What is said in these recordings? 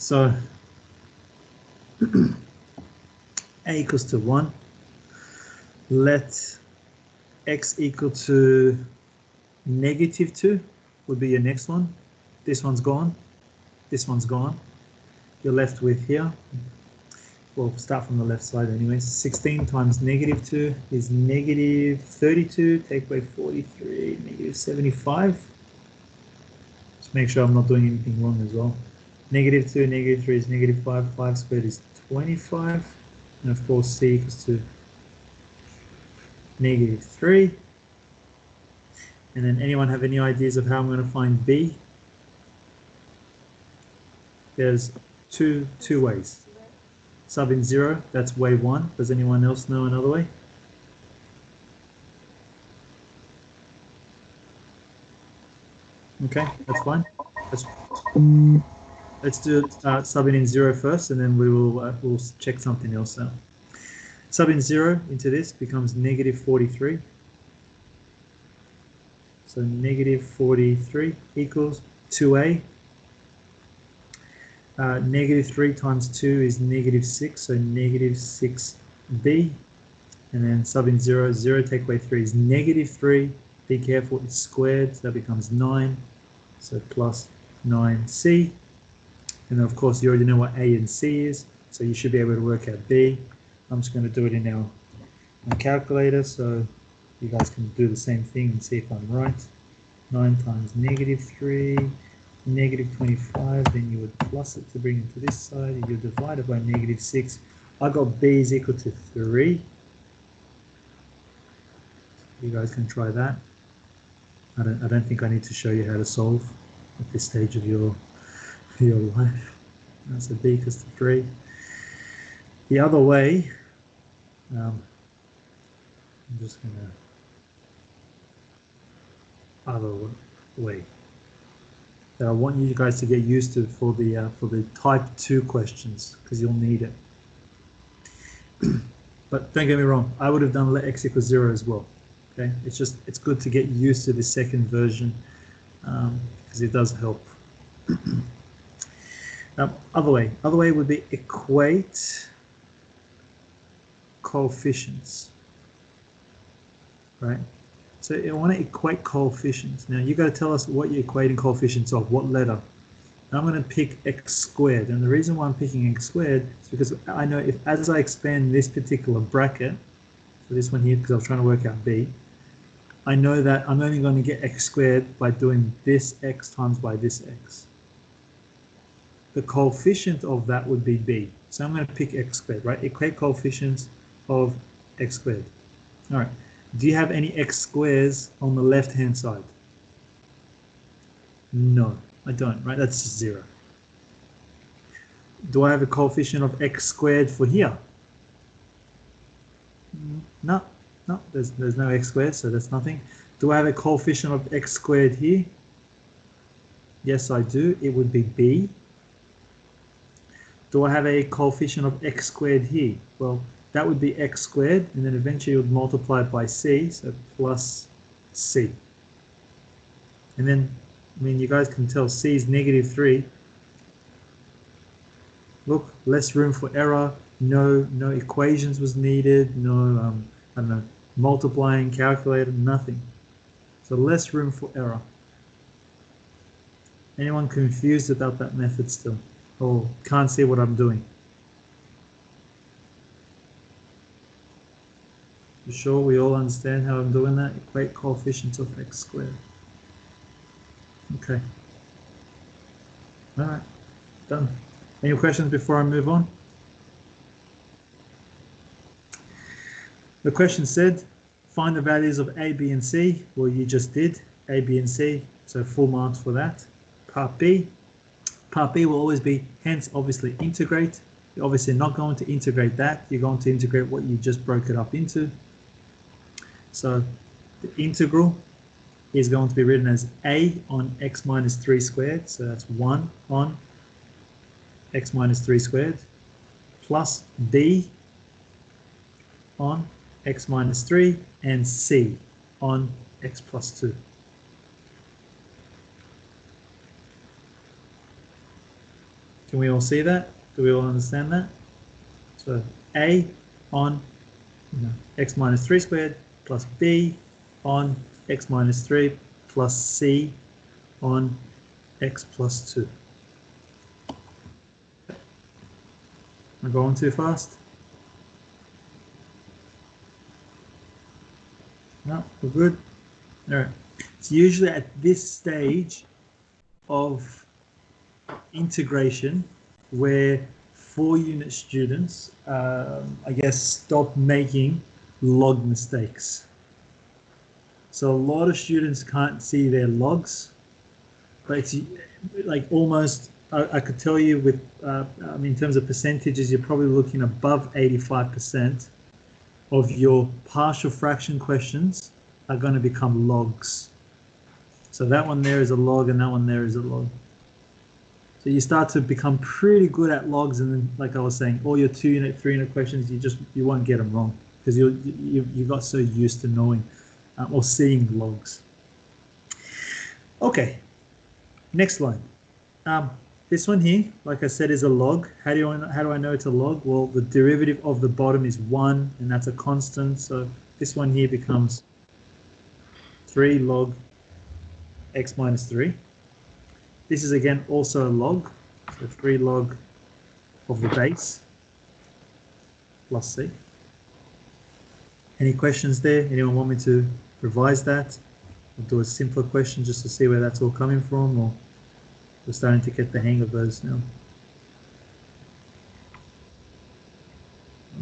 So a equals to 1. Let x equal to -2 would be your next one. This one's gone. This one's gone. You're left with here. We'll start from the left side anyways. 16 times -2 is -32. Take away 43, -75. Just make sure I'm not doing anything wrong as well. -2, -3 is -5. 5 squared is 25. And of course, c equals to -3. And then anyone have any ideas of how I'm going to find b? There's two ways. Sub in 0, that's way 1. Does anyone else know another way? Okay, that's fine. Let's do subbing in 0 first, and then we'll check something else out. Subbing 0 into this becomes -43. So -43 equals 2a. -3 times 2 is -6, so -6b. And then sub in 0, 0 take away 3 is -3. Be careful, it's squared, so that becomes 9. So plus 9c. And then of course you already know what a and c is, so you should be able to work out b. I'm just going to do it in our calculator, so you guys can do the same thing and see if I'm right. 9 times -3. -25, then you would plus it to bring it to this side. You divide it by -6. I got b is equal to 3. You guys can try that. I don't think I need to show you how to solve at this stage of your life. So b equals to 3. The other way, I'm just gonna other way that I want you guys to get used to for the type 2 questions, because you'll need it. But don't get me wrong, I would have done let x equals 0 as well. Okay, it's good to get used to the second version, because it does help. Other way would be equate coefficients, right? So I want to equate coefficients. Now you got to tell us what you're equating coefficients of, what letter. And I'm going to pick x squared, and the reason why I'm picking x squared is because I know if as I expand this particular bracket, so this one here, because I was trying to work out b, I know that I'm only going to get x squared by doing this x times by this x. The coefficient of that would be b. So I'm going to pick x squared, right? Equate coefficients of x squared. All right. Do you have any x squares on the left-hand side? No, I don't, right? That's just 0. Do I have a coefficient of x squared for here? No, there's no x squared, so that's nothing. Do I have a coefficient of x squared here? Yes, I do. It would be b. Do I have a coefficient of x squared here? Well, that would be x squared, and then eventually you would multiply it by c, so plus c. And then, I mean, you guys can tell c is -3. Look, less room for error. No equations was needed. No, I don't know, multiplying calculator, nothing. So less room for error. Anyone confused about that method still? Or can't see what I'm doing? You sure we all understand how I'm doing that? Equate coefficients of x squared. Okay. All right, done. Any questions before I move on? The question said, find the values of a, b, and c. Well, you just did, a, b, and c, so full marks for that. Part B. Part B will always be, hence, obviously, integrate. You're obviously not going to integrate that. You're going to integrate what you just broke it up into. So the integral is going to be written as a on x minus 3 squared. So that's 1 on x minus 3 squared plus b on x minus 3 and c on x plus 2. Can we all see that? Do we all understand that? So A on x minus 3 squared plus B on x minus 3 plus C on x plus 2. Am I going too fast? No, we're good. All right. It's usually at this stage of integration where 4-unit students, I guess, stop making log mistakes. So a lot of students can't see their logs, but it's like almost, I could tell you with, in terms of percentages, you're probably looking above 85% of your partial fraction questions are going to become logs. So that one there is a log and that one there is a log. So you start to become pretty good at logs, and then, like I was saying, all your 2-unit, 3-unit questions, you won't get them wrong because you got so used to knowing or seeing logs. Okay, next line. This one here, like I said, is a log. How do I know it's a log? Well, the derivative of the bottom is 1, and that's a constant. So this one here becomes 3 log x minus 3. This is again also a log, so 3 log of the base plus C. Any questions there? Anyone want me to revise that? Or do a simpler question just to see where that's all coming from, or we're starting to get the hang of those now?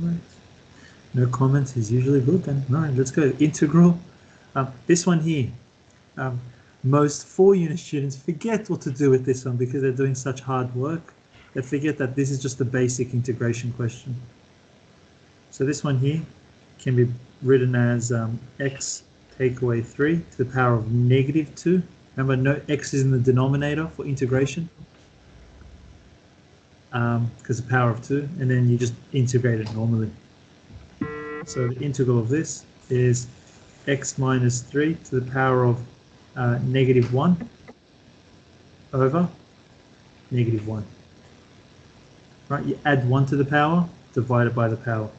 All right. No comments is usually good then. All right, let's go. Integral. This one here. Most 4-unit students forget what to do with this one because they're doing such hard work. They forget that this is just a basic integration question. So this one here can be written as x take away 3 to the power of negative 2. Remember, no x is in the denominator for integration because the power of 2, and then you just integrate it normally. So the integral of this is x minus 3 to the power of negative 1 over negative 1. Right, you add 1 to the power, divided by the power,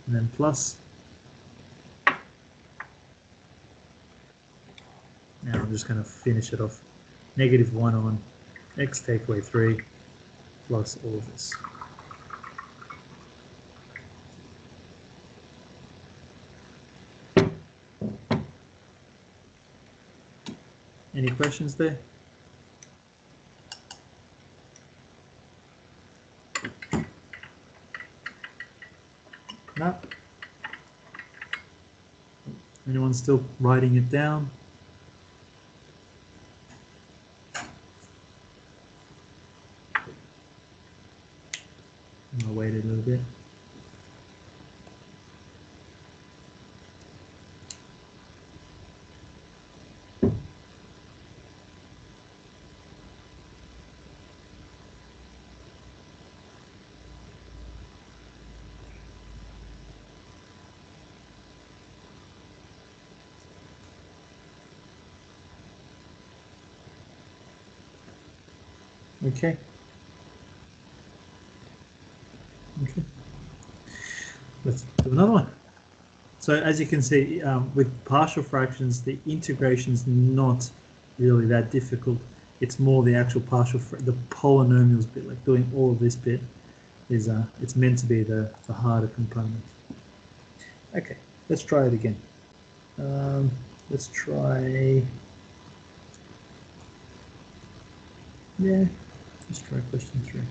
and then plus. Now I'm just going to finish it off. Negative 1 on x take away 3 plus all of this. Any questions there? No? Anyone still writing it down? I'll wait a little bit. Okay. Okay. Let's do another one. So as you can see, with partial fractions, the integration is not really that difficult. It's more the actual the polynomials bit, like doing all of this bit, is it's meant to be the harder component. Okay, let's try it again. Let's try. Yeah, let's try question 3.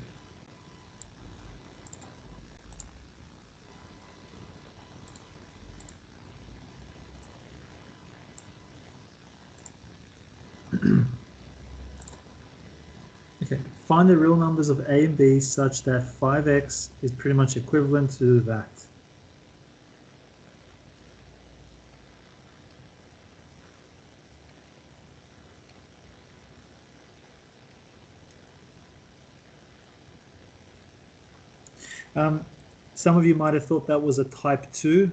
Okay, find the real numbers of a and b such that 5x is pretty much equivalent to that. Some of you might have thought that was a type 2.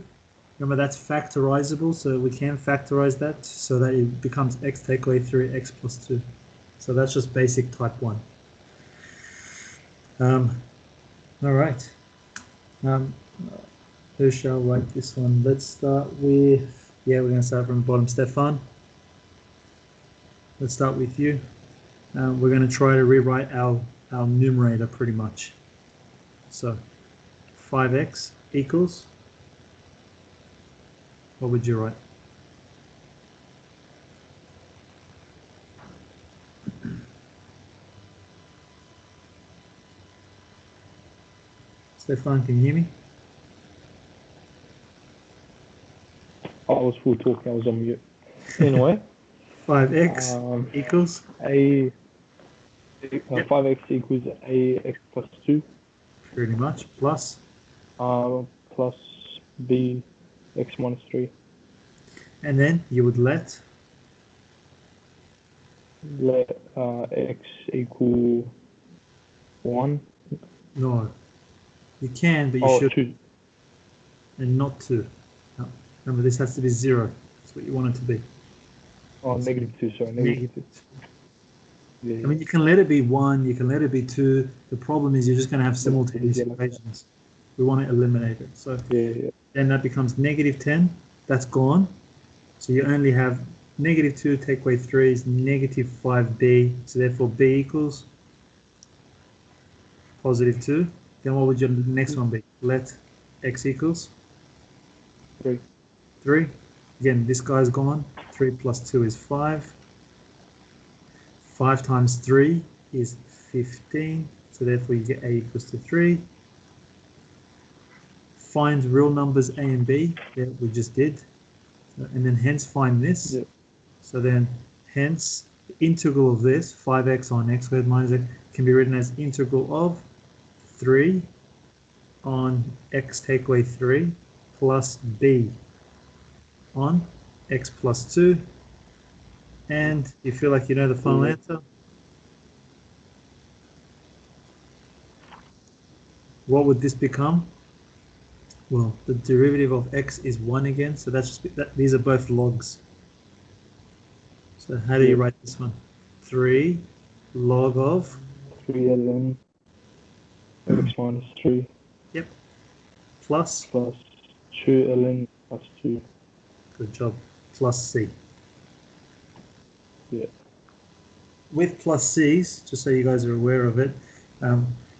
Remember, that's factorizable, so we can factorize that so that it becomes x take away 3x plus 2. So that's just basic type 1. All right. Who shall write this one? Let's start with, yeah, we're going to start from the bottom. Stefan, let's start with you. We're going to try to rewrite our numerator pretty much. So 5x equals, what would you write? Stefan, can you hear me? I was full talking, I was on mute. Anyway, 5x equals? 5x equals ax plus 2 Pretty much. Plus? plus b x minus 3. And then you would let X equal 1. No. You can, but you should. 2. And not 2. No. Remember, this has to be 0. That's what you want it to be. Oh, negative 2, sorry. Negative 2. Yeah, I mean, you can let it be 1, you can let it be 2. The problem is you're just going to have simultaneous equations. We want to eliminate it. So then that becomes negative 10. That's gone. So you only have negative 2 take away 3 is negative 5b. So therefore b equals positive 2. Then what would your next one be? Let x equals 3. 3. Again, this guy's gone. 3 plus 2 is 5. 5 times 3 is 15. So therefore you get a equals to 3. Find real numbers a and b. That we just did. And then hence find this. Yep. So then hence the integral of this, 5x on x squared minus x, can be written as integral of 3 on x take away 3 plus b on x plus 2. And you feel like you know the final answer? What would this become? Well, the derivative of x is 1 again, so that's just these are both logs. So how do you write this one? 3 log of 3 ln x minus 3. Yep. Plus 2 ln plus 2. Good job. Plus c. Yeah. With plus c's, just so you guys are aware of it,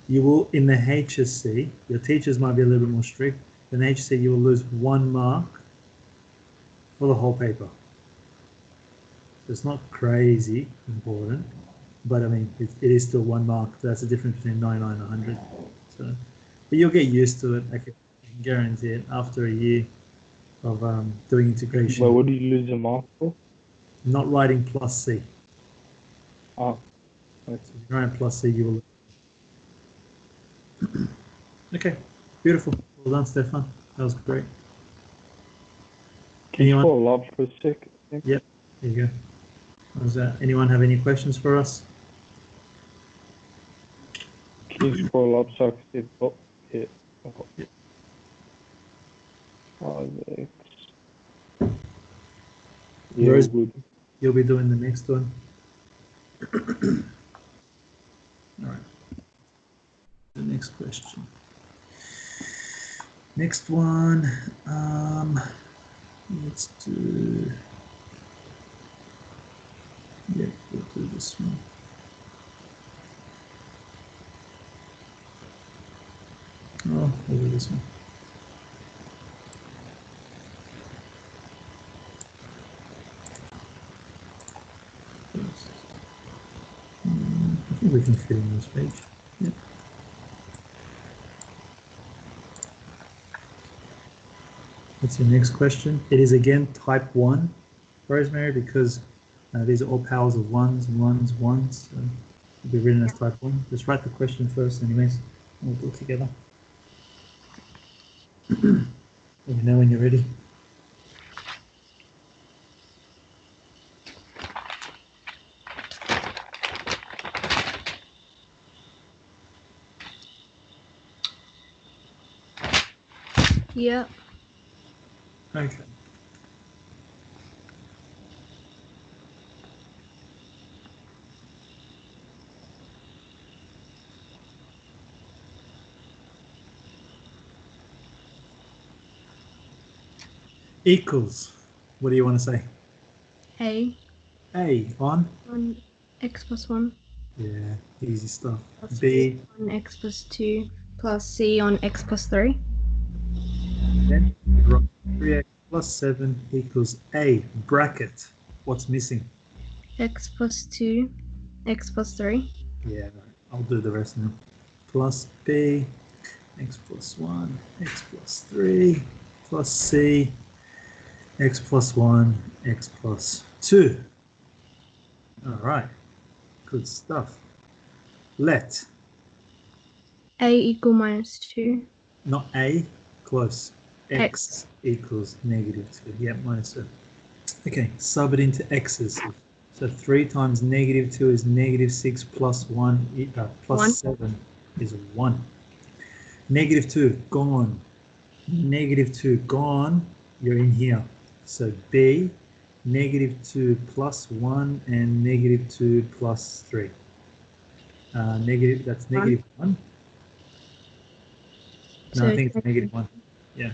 you will, in the HSC, your teachers might be a little bit more strict. In the HSC, you will lose 1 mark for the whole paper. So it's not crazy important, but I mean, it is still 1 mark. That's the difference between 99 and 100. So, but you'll get used to it. I can guarantee it. After a year of doing integration. But what do you lose a mark for? Not writing plus c. Ah. So if you write plus c, you will. Okay, beautiful. Well done, Stefan. That was great. Can you follow up for a sec? Yep, there you go. Anyone have any questions for us? Can you scroll up so I can see the top? Yeah. Yep. 5x. Yeah, good. You'll be doing the next one. All right. The next question. Next one. Let's do. Yeah, we'll do this one. Oh, we'll do this one. I think we can fit in this page. Yep. What's your next question? It is again type 1, Rosemary, because these are all powers of 1s and 1s, 1s. So it'll be written as type 1. Just write the question first anyways. We'll do it together. Let me know when you're ready. Yeah. Okay. Equals. What do you want to say? A A on? on x plus 1 Yeah, easy stuff. plus B, on x plus 2 plus c on x plus 3. then 3x plus 7 equals A, bracket. What's missing? X plus 2, x plus 3. Yeah, I'll do the rest now. Plus B, x plus 1, x plus 3, plus C, x plus 1, x plus 2. All right, good stuff. Let, A equal minus 2. not A, close. X. Equals negative 2. Yeah, minus 2. Okay, sub it into x's. So 3 times negative 2 is negative 6 plus 1, plus 1. 7 is 1. Negative 2, gone. Negative 2, gone. You're in here. So B, negative 2 plus 1 and negative 2 plus 3. That's negative 1. No, So I think it's negative 1. Yeah.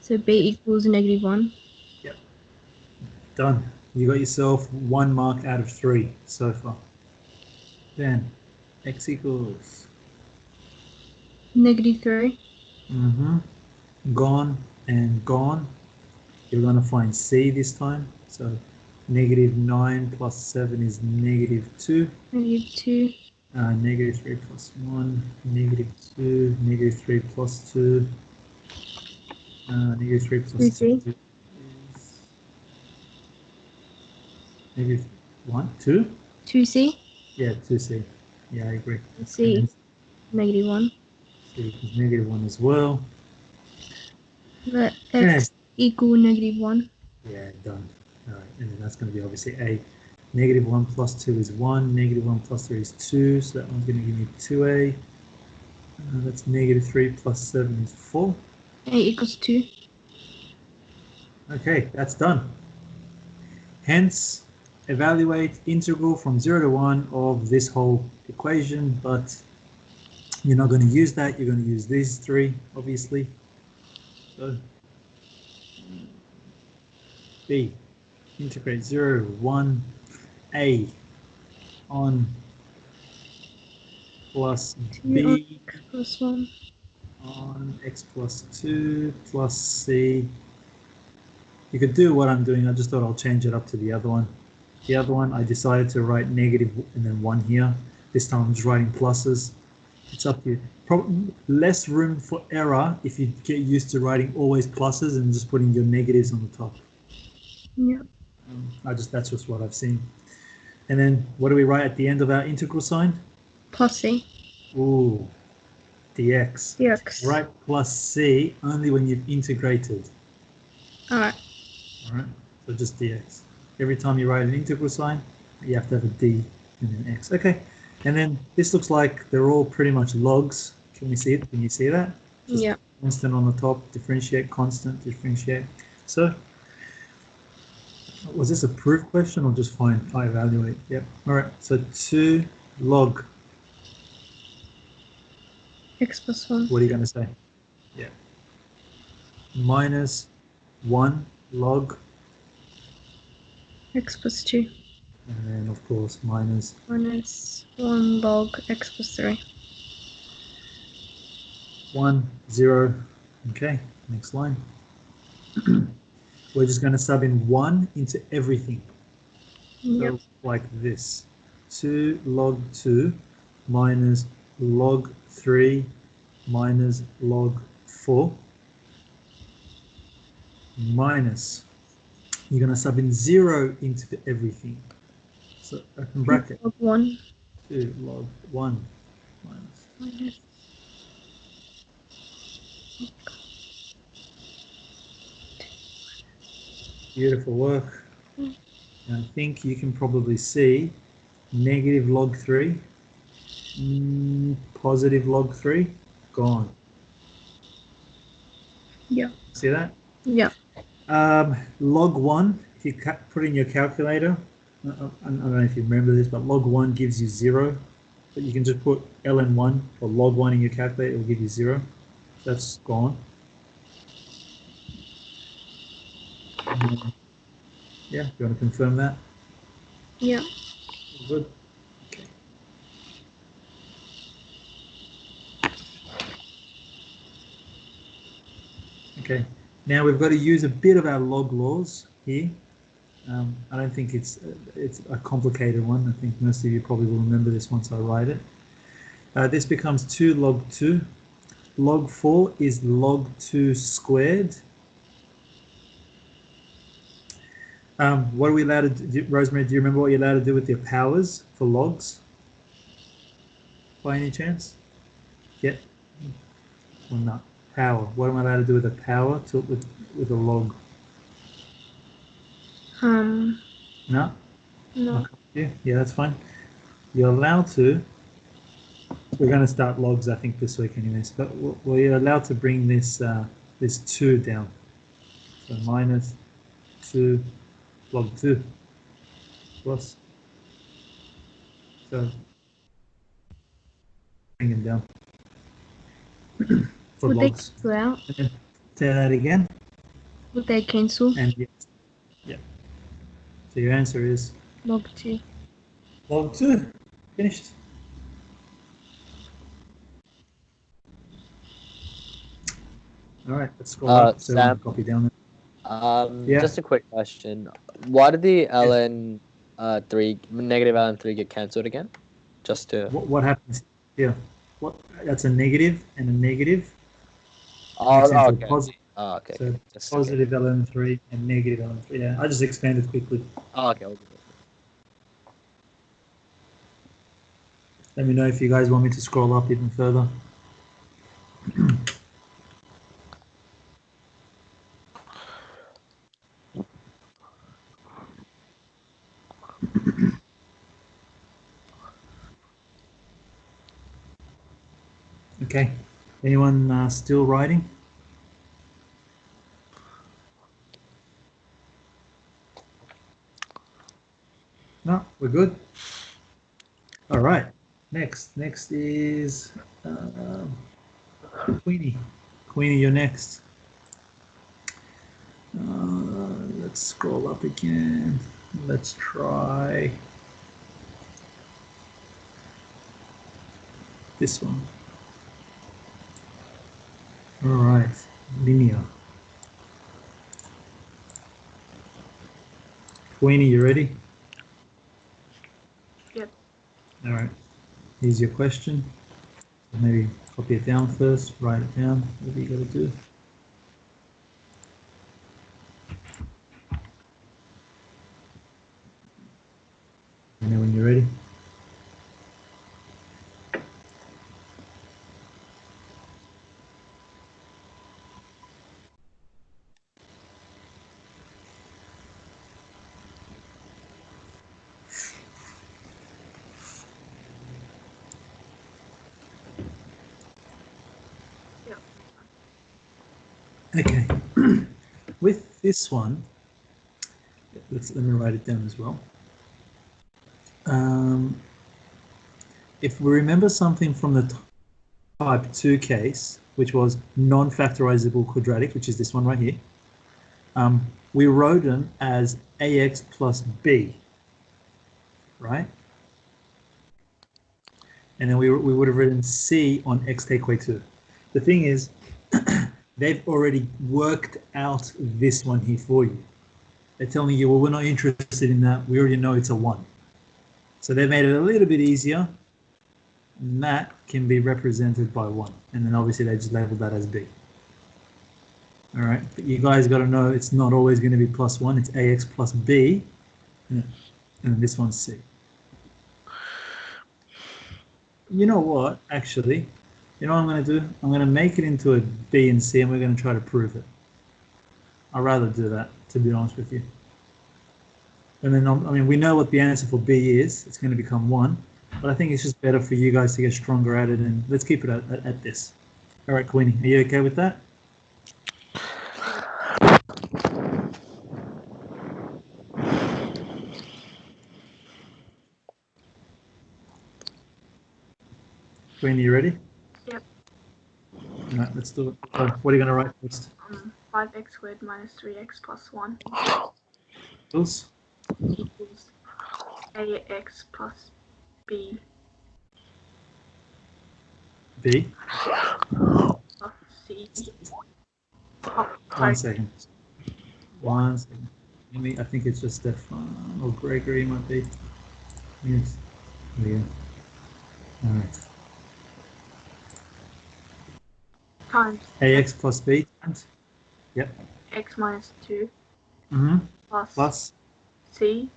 So B equals negative 1. Yep. Done. You got yourself 1 mark out of 3 so far. Then x equals Negative 3. Gone and gone. You're going to find C this time. So negative 9 plus 7 is negative 2. Negative 2. Negative 3 plus 1, negative 2, negative 3 plus 2. Negative 3 plus 2 is negative 1, 2? 2C. Yeah, 2C. Yeah, I agree. C negative 1. C is negative 1 as well. Let x equal negative 1. Yeah, done. All right, and then that's going to be obviously A. Negative 1 plus 2 is 1. Negative 1 plus 3 is 2. So that one's going to give me 2A. That's negative 3 plus 7 is 4. A equals 2. Okay, that's done. Hence, evaluate integral from 0 to 1 of this whole equation, but you're not going to use that. You're going to use these three, obviously. So, B, integrate 0 to 1, A on plus B X plus 1. on x plus 2 plus C. You could do what I'm doing. I just thought I'll change it up to the other one. The other one, I decided to write negative and then 1 here. This time I'm just writing pluses. It's up to you. Probably less room for error if you get used to writing always pluses and just putting your negatives on the top. Yeah. That's just what I've seen. And then what do we write at the end of our integral sign? Plus C. Ooh, dx. Dx. Write plus C only when you've integrated. Alright. All right, so just dx. Every time you write an integral sign, you have to have a d and then x. Okay, and then this looks like they're all pretty much logs. Can we see it? Can you see that? Just Yeah. constant on the top, differentiate, constant, differentiate. So, was this a proof question or just find, I evaluate? Yep. All right, so 2 log. X plus 1. What are you going to say? Yeah. Minus 1 log. X plus 2. And then, of course, minus Minus 1 log x plus 3. 1, 0. Okay, next line. We're just going to sub in 1 into everything. Yep. So like this. 2 log 2 minus log 3 minus log 4 minus, you're going to sub in 0 into everything. So open bracket. Log 1. 2 log 1 minus. Minus. Beautiful work. And I think you can probably see negative log 3, positive log 3, gone. Yeah. See that? Yeah. Log 1, if you put in your calculator, I don't know if you remember this, but log 1 gives you 0. But you can just put ln1 or log 1 in your calculator, it will give you 0. That's gone. Yeah, you want to confirm that? Yeah. Good. Okay. Okay. Now we've got to use a bit of our log laws here. I don't think it's a complicated one. I think most of you probably will remember this once I write it. This becomes 2 log 2. Log 4 is log 2 squared. What are we allowed to do? Rosemary, do you remember what you're allowed to do with your powers for logs? By any chance? Yeah. Or not? Power. What am I allowed to do with a power with a log? No? No. Yeah, that's fine. You're allowed to. We're going to start logs, I think, this week anyways. But we're allowed to bring this 2 down. So minus 2 log 2 plus. So bring them down for Would logs. they cancel out? Say that again. Would they cancel? And yes. Yeah. So your answer is Log 2. log 2. Finished. All right, let's scroll up. So Sam, copy down there. Yeah. Just a quick question. Why did the ln negative ln 3 get cancelled again? Just to What happens? Yeah. What? That's a negative and a negative. oh, Okay. okay. Oh, okay. So Just positive ln3 and negative ln3. Yeah, I just expanded quickly. Oh, okay. Let me know if you guys want me to scroll up even further. Okay. Anyone still writing? No, we're good. All right. Next is Queenie. Queenie, you're next. Let's scroll up again. Let's try this one. All right, linear. Queenie, you ready? Yep. All right. Here's your question. Maybe copy it down first, write it down, whatever you got to do. Let me know when you're ready. Okay, with this one, let me write it down as well. If we remember something from the type 2 case, which was non-factorizable quadratic, which is this one right here, we wrote them as ax plus b, right? And then we would have written c on x take away 2. The thing is, they've already worked out this one here for you. They're telling you, well, we're not interested in that. We already know it's a 1. So they made it a little bit easier. And that can be represented by 1. And then obviously they just labeled that as b. All right, but you guys got to know it's not always going to be plus 1. It's ax plus b. And this one's c. You know what, actually? You know what I'm going to do? I'm going to make it into a B and C, and we're going to try to prove it. I'd rather do that, to be honest with you. And then, I mean, we know what the answer for B is. It's going to become 1. But I think it's just better for you guys to get stronger at it, and let's keep it at this. All right, Queenie, are you okay with that? Queenie, you ready? Yep. All right, let's do it. So what are you going to write first? 5x squared minus 3x plus 1 Equals equals ax plus b B. plus c. Oh, One sorry. second. 1 second. I think it's just Stefan or Gregory might be. Yes. There we go. All right. Times Ax plus b times. Yep. x minus 2 Mm-hmm. plus Plus. c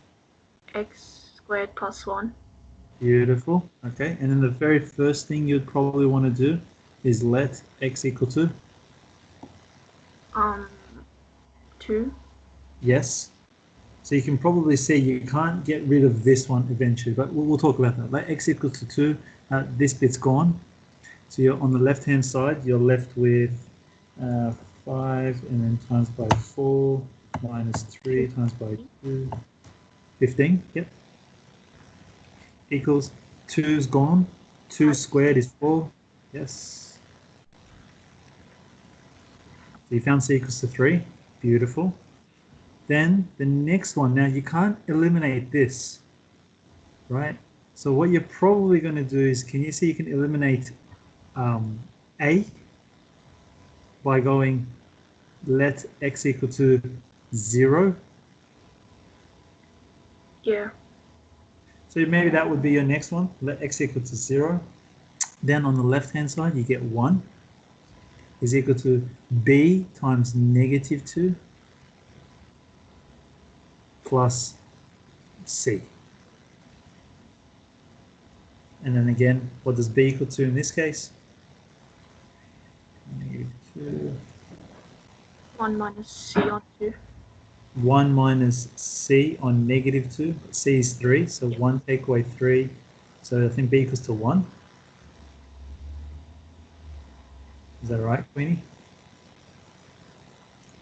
x squared plus 1. Beautiful. Okay. And then the very first thing you'd probably want to do is let x equal to 2. yes. So you can probably see you can't get rid of this one eventually, but we'll talk about that. Let x equal to 2. This bit's gone. So you're on the left-hand side, you're left with 5 and then times by 4 minus 3 times by 2. 15, yep. Equals 2's gone. 2 squared is 4. Yes. So you found c equals to 3. Beautiful. Then the next one, now you can't eliminate this, right? So what you're probably going to do is, can you see you can eliminate a by going let x equal to 0? Yeah. So maybe that would be your next one, let x equal to 0. Then on the left hand side you get 1 is equal to b times negative 2 plus c. And then again, what does b equal to in this case? Negative 2. 1 minus c on 2. 1 minus c on negative 2. C is 3, so 1 take away 3. So I think b equals to 1. Is that right, Queenie?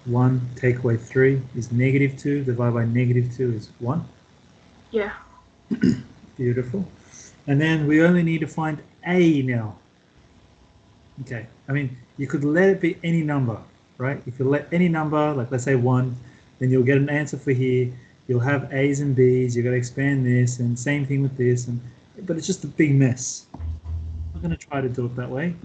1 take away 3 is negative 2. Divided by negative 2 is 1. Yeah. Beautiful. And then we only need to find a now. Okay, I mean, you could let it be any number, right? You could let any number, like let's say 1, then you'll get an answer for here. You'll have a's and b's. You've got to expand this, and same thing with this. But it's just a big mess. I'm going to try to do it that way.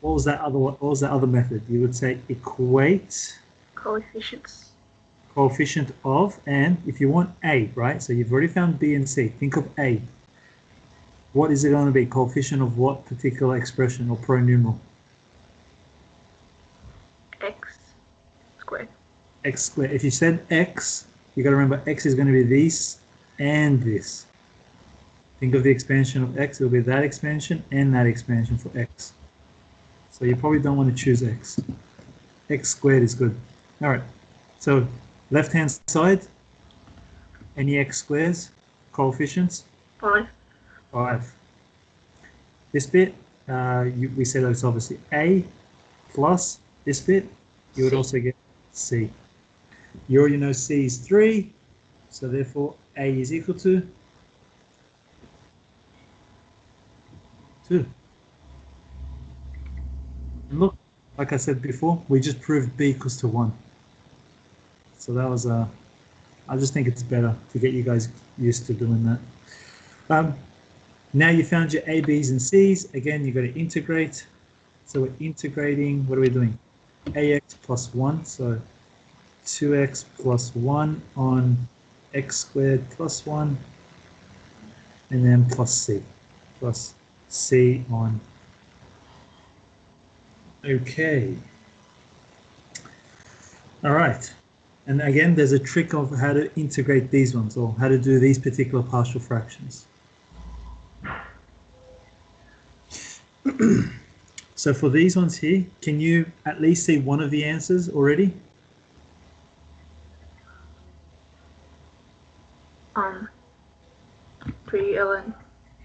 What was that other method? You would say equate Coefficients. coefficient of, and if you want a, right? So you've already found b and c. Think of a. What is it going to be? Coefficient of what particular expression or pronumeral? X squared. X squared. If you said x, you got to remember x is going to be this and this. Think of the expansion of x. It'll be that expansion and that expansion for x. So you probably don't want to choose x. X squared is good. All right. So left-hand side, any x squares, coefficients? 5. 5. This bit, we said it's obviously a plus this bit, you would C. also get c. You already know c is 3, so therefore a is equal to 2. And look, like I said before, we just proved b equals to 1. So that was I just think it's better to get you guys used to doing that. Now you found your a, b's, and c's. Again, you've got to integrate. So we're integrating, what are we doing? Ax plus 1, so 2x plus 1 on x squared plus 1, and then plus c on. Okay. All right. And again, there's a trick of how to integrate these ones, or how to do these particular partial fractions. So for these ones here, can you at least see one of the answers already? 3 ln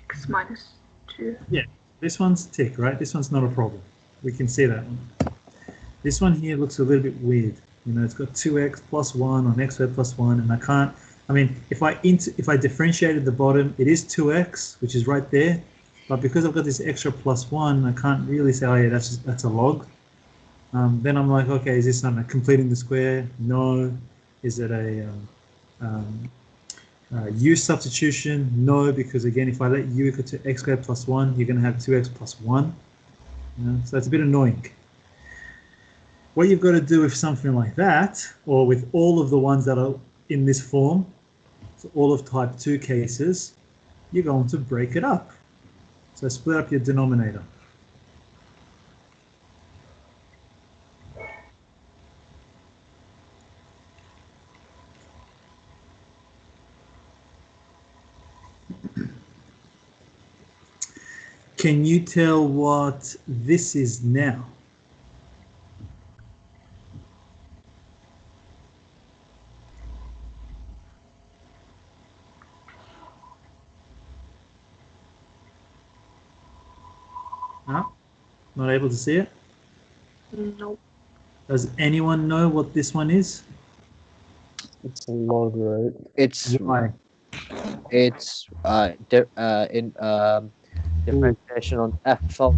x minus 2. Yeah, this one's tick, right? This one's not a problem. We can see that one. This one here looks a little bit weird. You know, it's got 2x plus 1 on x squared plus 1, and I can't, I mean, if I differentiated the bottom, it is 2x, which is right there. But because I've got this extra plus 1, I can't really say, oh yeah, that's a log. Then I'm like, okay, is this something completing the square? No. Is it a u substitution? No, because again, if I let u equal to x squared plus 1, you're going to have 2x plus 1. So that's a bit annoying. What you've got to do with something like that, or with all of the ones that are in this form, so all of type 2 cases, you're going to break it up. So split up your denominator. Can you tell what this is now? Huh? Not able to see it? Nope. Does anyone know what this one is? It's a log, right? It's Why? differentiation on f of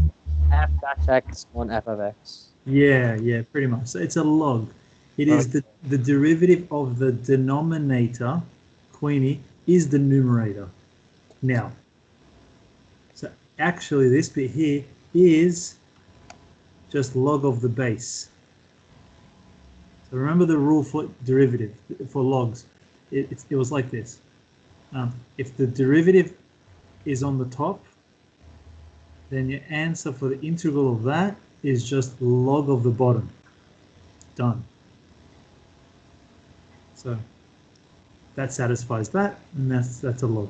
f dash x on f of x. Yeah, pretty much. So it's a log. It is the derivative of the denominator, Queenie, is the numerator. Now, so actually this bit here is just log of the base. So remember the rule for derivative, for logs. It was like this. If the derivative is on the top, then your answer for the integral of that is just log of the bottom. Done. So that satisfies that, and that's a log.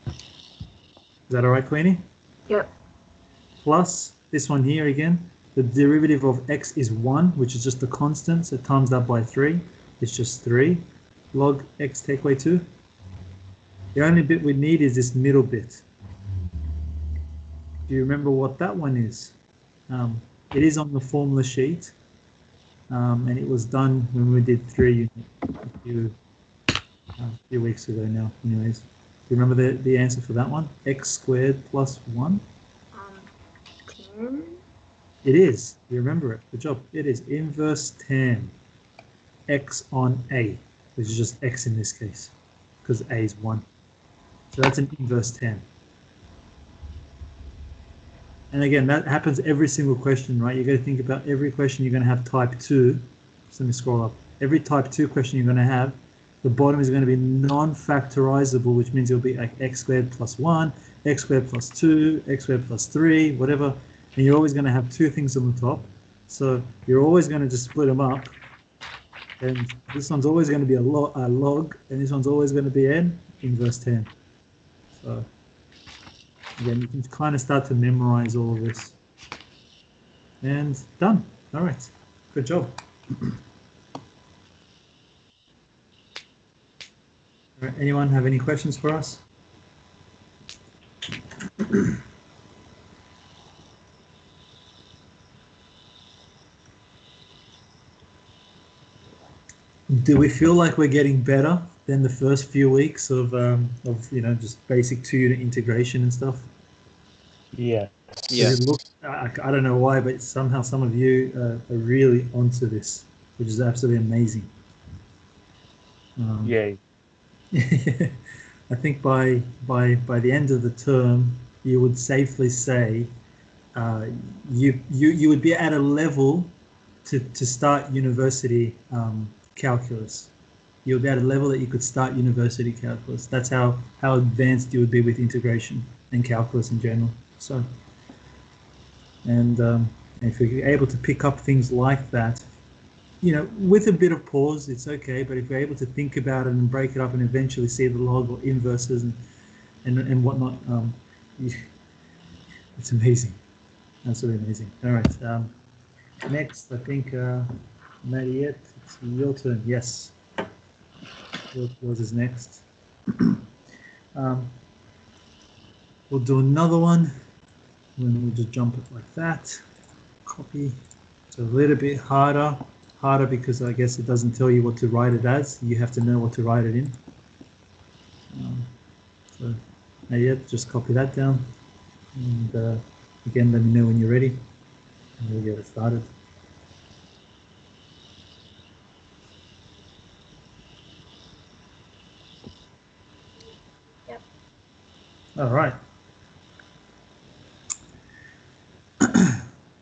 Is that all right, Queenie? Yep. Plus this one here again, the derivative of x is 1, which is just a constant, so times that by 3, it's just 3. Log x take away 2. The only bit we need is this middle bit. Do you remember what that one is? It is on the formula sheet, and it was done when we did 3 a few weeks ago now. Anyways, do you remember the answer for that one? X squared plus 1? 10. It is. You remember it. Good job. It is inverse tan x on a, which is just x in this case, because a is 1. So that's an inverse tan. And again, that happens every single question, right? You've got to think about every question you're going to have type 2. So let me scroll up. Every type 2 question you're going to have, the bottom is going to be non-factorizable, which means it'll be like x squared plus 1, x squared plus 2, x squared plus 3, whatever. And you're always going to have 2 things on the top. So you're always going to just split them up. And this one's always going to be a log, and this one's always going to be an inverse tan. So again, you can kind of start to memorize all of this. And done. All right. Good job. All right. Anyone have any questions for us? Do we feel like we're getting better than the first few weeks of just basic 2-unit integration and stuff? Yeah. Yeah. I don't know why, but somehow some of you are really onto this, which is absolutely amazing. Yay. I think by the end of the term, you would safely say you would be at a level to start university calculus. You'll be at a level that you could start university calculus. That's how advanced you would be with integration and calculus in general. So, and if you're able to pick up things like that, with a bit of pause, it's okay. But if you're able to think about it and break it up and eventually see the log or inverses and whatnot, it's amazing. Absolutely amazing. All right. Next, I think, Mariette, it's your turn. Yes. Yours is next. We'll do another one. And then we'll just jump it like that. Copy. It's a little bit harder because I guess it doesn't tell you what to write it as. You have to know what to write it in. So, Mariette, just copy that down. And again, let me know when you're ready. And we'll get it started. All right.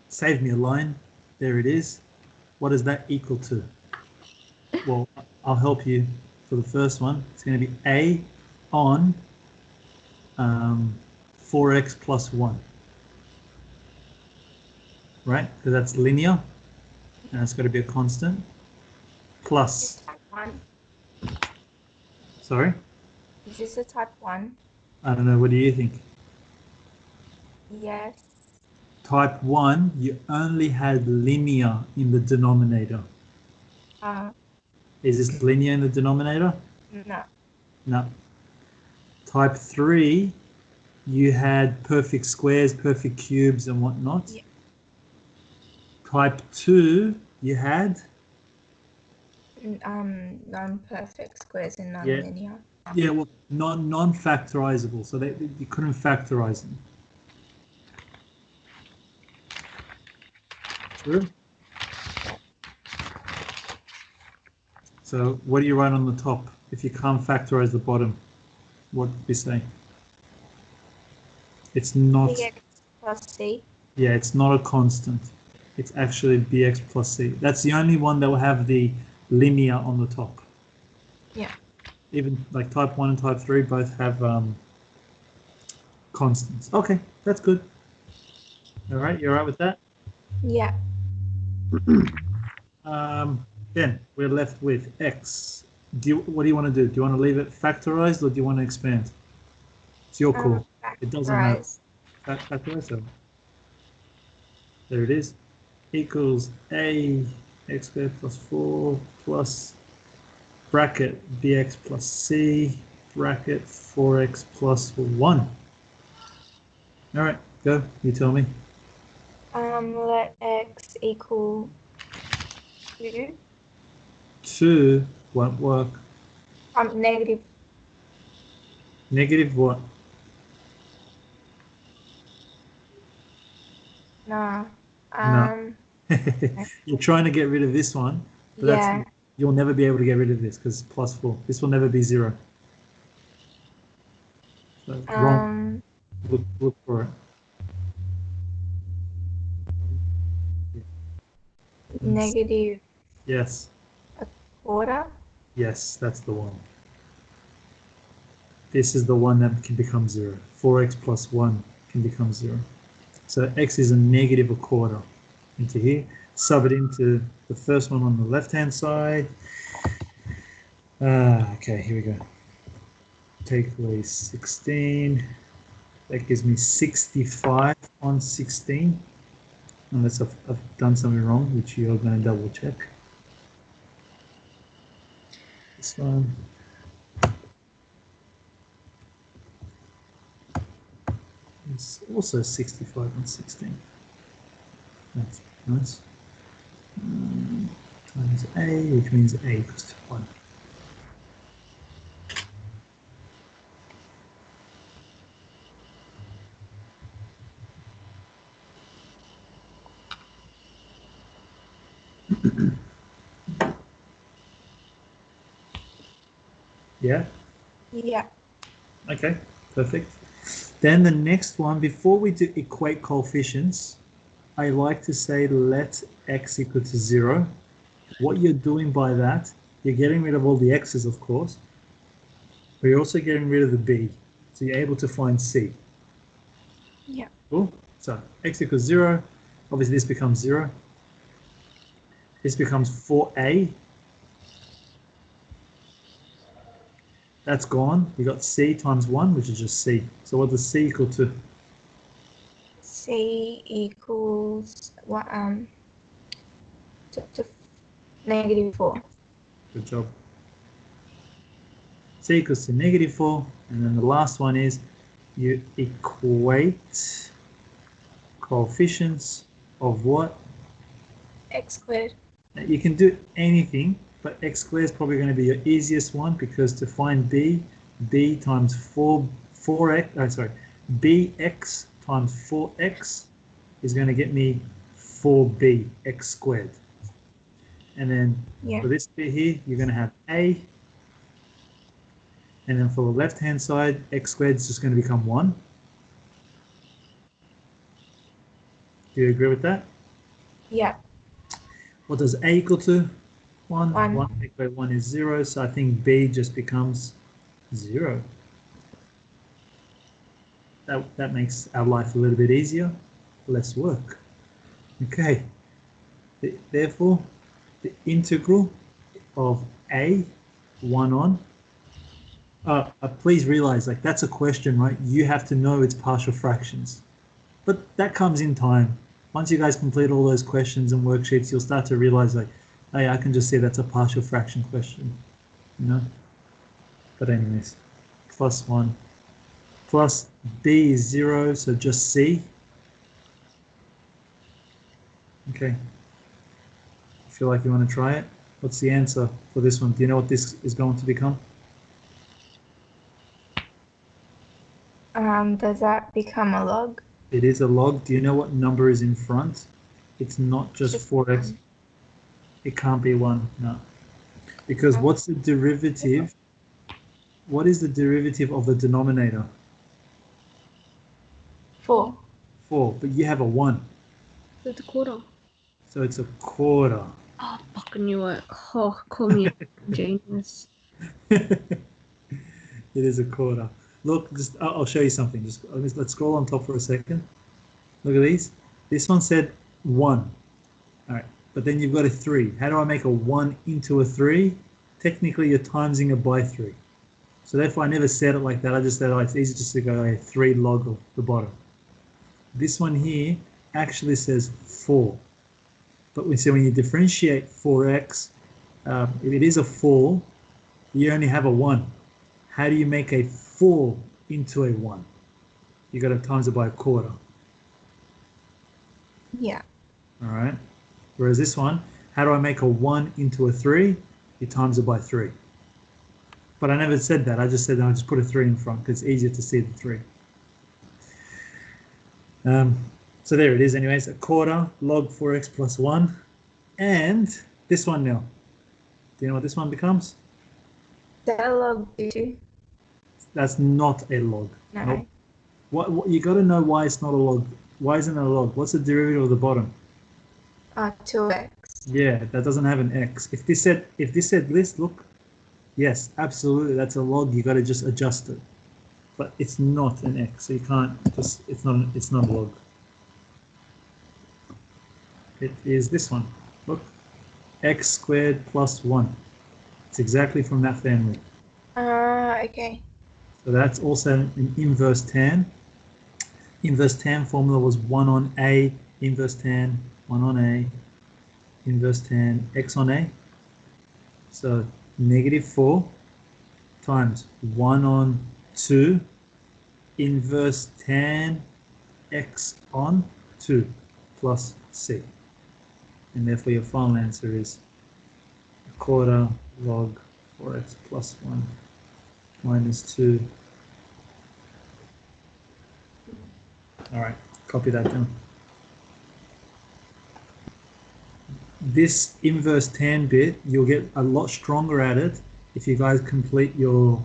Save me a line. There it is. What is that equal to? Well, I'll help you for the first one. It's going to be A on 4x plus 1. Right? Because that's linear. And it's got to be a constant. Plus. Type 1. Sorry? Is this a type 1? I don't know. What do you think? Yes. Type 1, you only had linear in the denominator. Is this linear in the denominator? No. No. Type 3, you had perfect squares, perfect cubes, and whatnot. Yeah. Type 2, you had? Non-perfect squares and non-linear. Yeah, well, non-factorizable, so you couldn't factorize them. True? So what do you write on the top? If you can't factorize the bottom, what do you say? It's not... Bx plus c. Yeah, it's not a constant. It's actually bx plus c. That's the only one that will have the linear on the top. Yeah. Even like type 1 and type 3 both have constants. Okay, that's good. All right, you all right with that? Yeah. Then we're left with x. What do you want to do? Do you want to leave it factorized or do you want to expand? It's your call. It doesn't matter. Factorize. So there it is. Equals a x squared plus 4 plus bracket bx plus c bracket 4x plus 1. All right, go. You tell me. Let x equal 2. 2 won't work. Negative. Negative what? No. No. You're trying to get rid of this one, but Yeah. you'll never be able to get rid of this because it's plus 4. This will never be 0. So wrong. Look for it. Negative Yes. quarter. Yes, that's the one. This is the one that can become 0. 4x plus 1 can become 0. So x is a negative a quarter into here. Sub it into the first one on the left-hand side. Okay, here we go. Take away 16. That gives me 65 on 16. Unless I've done something wrong, which you're going to double check. This one. It's also 65 on 16. That's nice. Times a, which means a equals to 1. Yeah? Yeah. Okay, perfect. Then the next one, before we do equate coefficients, I like to say let x equal to 0. What you're doing by that, you're getting rid of all the x's, of course, but you're also getting rid of the b. So you're able to find c. Yeah. Cool. So x equals 0. Obviously, this becomes 0. This becomes 4a. That's gone. We got c times 1, which is just c. So what does c equal to? C equals what? To negative 4. Good job. C equals to negative 4. And then the last one is you equate coefficients of what? X squared. Now, you can do anything, but x squared is probably going to be your easiest one because to find b times 4x, bx times 4x is going to get me 4b x squared. And then for this bit here, you're going to have a And then for the left-hand side, x squared is just going to become 1. Do you agree with that? Yeah. What does a equal to? 1. 1. 1 taken by 1 is 0, so I think b just becomes 0. That makes our life a little bit easier, less work. Okay. Therefore, the integral of a 1 on. Please realize, like, that's a question, right? You have to know it's partial fractions, but that comes in time. Once you guys complete all those questions and worksheets, you'll start to realize, like, hey, I can just see that's a partial fraction question, you know? But anyways, plus 1 plus b is 0, so just c. Okay. Feel like you want to try it? What's the answer for this one? Do you know what this is going to become? Does that become a log? It is a log. Do you know what number is in front? It's not just 4x. It can't be 1, no. Because what's the derivative? What is the derivative of the denominator? 4. 4, but you have a 1. So it's a quarter. So it's a quarter. Oh, fucking knew it. Oh, call me a genius. It is a quarter. Look, just I'll show you something. Just let's scroll on top for a second. Look at these. This one said 1. All right, but then you've got a 3. How do I make a 1 into a 3? Technically, you're timesing it by 3. So therefore, I never said it like that. I just said, oh, it's easy just to go a 3 log of the bottom. This one here actually says 4. But we say when you differentiate 4x, if it is a 4, you only have a 1. How do you make a 4 into a 1? You got to times it by a quarter. Yeah. All right. Whereas this one, how do I make a 1 into a 3? You times it by 3. But I never said that. I just said I just put a 3 in front because it's easier to see the 3. So there it is anyways, a quarter log 4x plus 1. And this one now. Do you know what this one becomes? Is that a log 2? That's not a log. No. Nope. What you got to know why it's not a log. Why isn't it a log? What's the derivative of the bottom? 2x. Yeah, that doesn't have an x. If this said this, look, yes, absolutely, that's a log. You got to just adjust it. But it's not an x, so you can't just. It's not a log. It is this one. Look, x squared plus 1. It's exactly from that family. Okay. So that's also an inverse tan. Inverse tan formula was 1 on a, inverse tan, 1 on a, inverse tan, x on a. So negative 4 times 1 on 2, inverse tan x on 2 plus c. And therefore your final answer is a quarter log 4x plus 1 minus 2. All right, copy that down. This inverse tan bit, you'll get a lot stronger at it if you guys complete the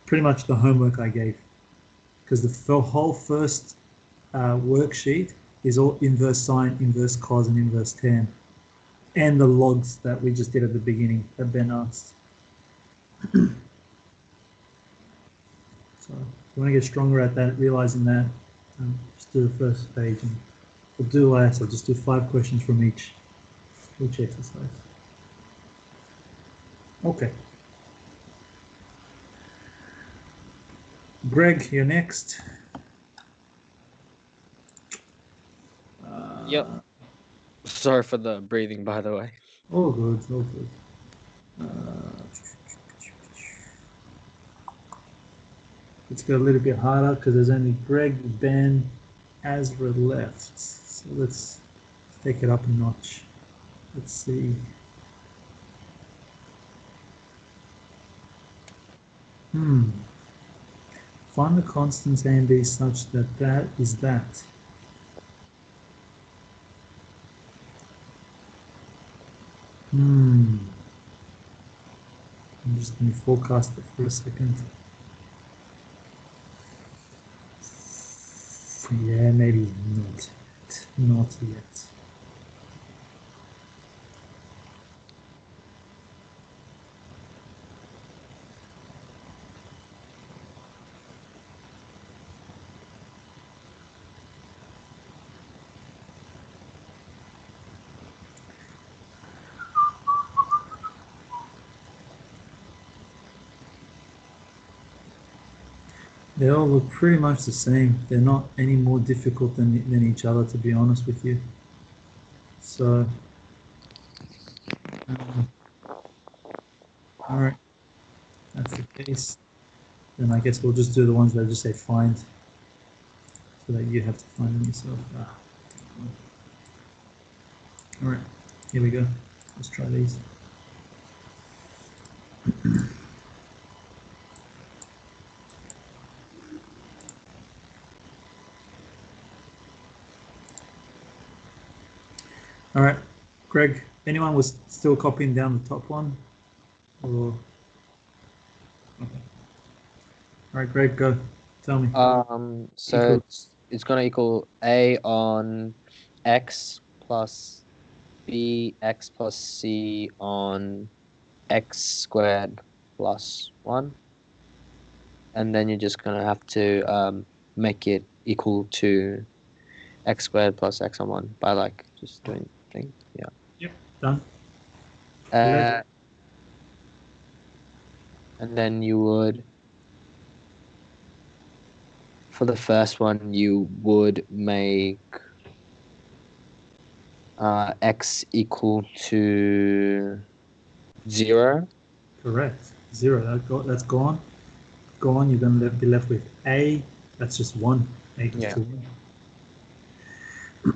pretty much the homework I gave, because the whole first worksheet is all inverse sine, inverse cos, and inverse tan, and the logs that we just did at the beginning that Ben asked. So if you want to get stronger at that, realizing that, just do the first page, and we'll do less. I'll just do 5 questions from each exercise. Okay. Greg, you're next. Yep. Sorry for the breathing, by the way. All good, all good. Let's go a little bit harder because there's only Greg, Ben, Azra left. So let's take it up a notch. Let's see. Find the constants A and B such that that is that. I'm just going to forecast it for a second. Yeah, maybe not. Not yet. They all look pretty much the same. They're not any more difficult than each other, to be honest with you. So, all right, that's the case. Then I guess we'll just do the ones that just say find, so that you have to find them yourself. All right, here we go. Let's try these. All right, Greg, anyone was still copying down the top one? Or... Okay. All right, Greg, go. Tell me. So it's gonna equal a on x plus b x plus c on x squared plus 1, and then you're just gonna have to make it equal to x squared plus x on 1 by like just doing things. Yeah. Yep. Done. And then you would, for the first one, you would make x equal to 0. Correct. 0. That's gone. Gone. You're going to be left with a. That's just 1. A equals to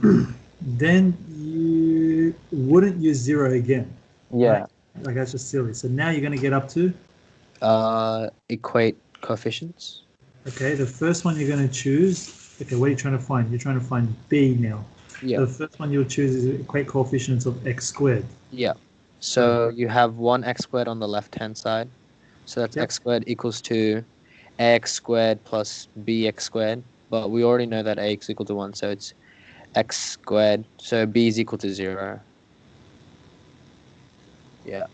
1. Then you wouldn't use 0 again. Yeah. Right? Like that's just silly. So now you're going to get up to? Equate coefficients. Okay, the first one you're going to choose. Okay, what are you trying to find? You're trying to find b now. Yeah. So the first one you'll choose is equate coefficients of x squared. Yeah. So you have 1x squared on the left-hand side. So that's x squared equals to ax squared plus bx squared. But we already know that ax is equal to 1, so it's x squared. So b is equal to 0. Yeah.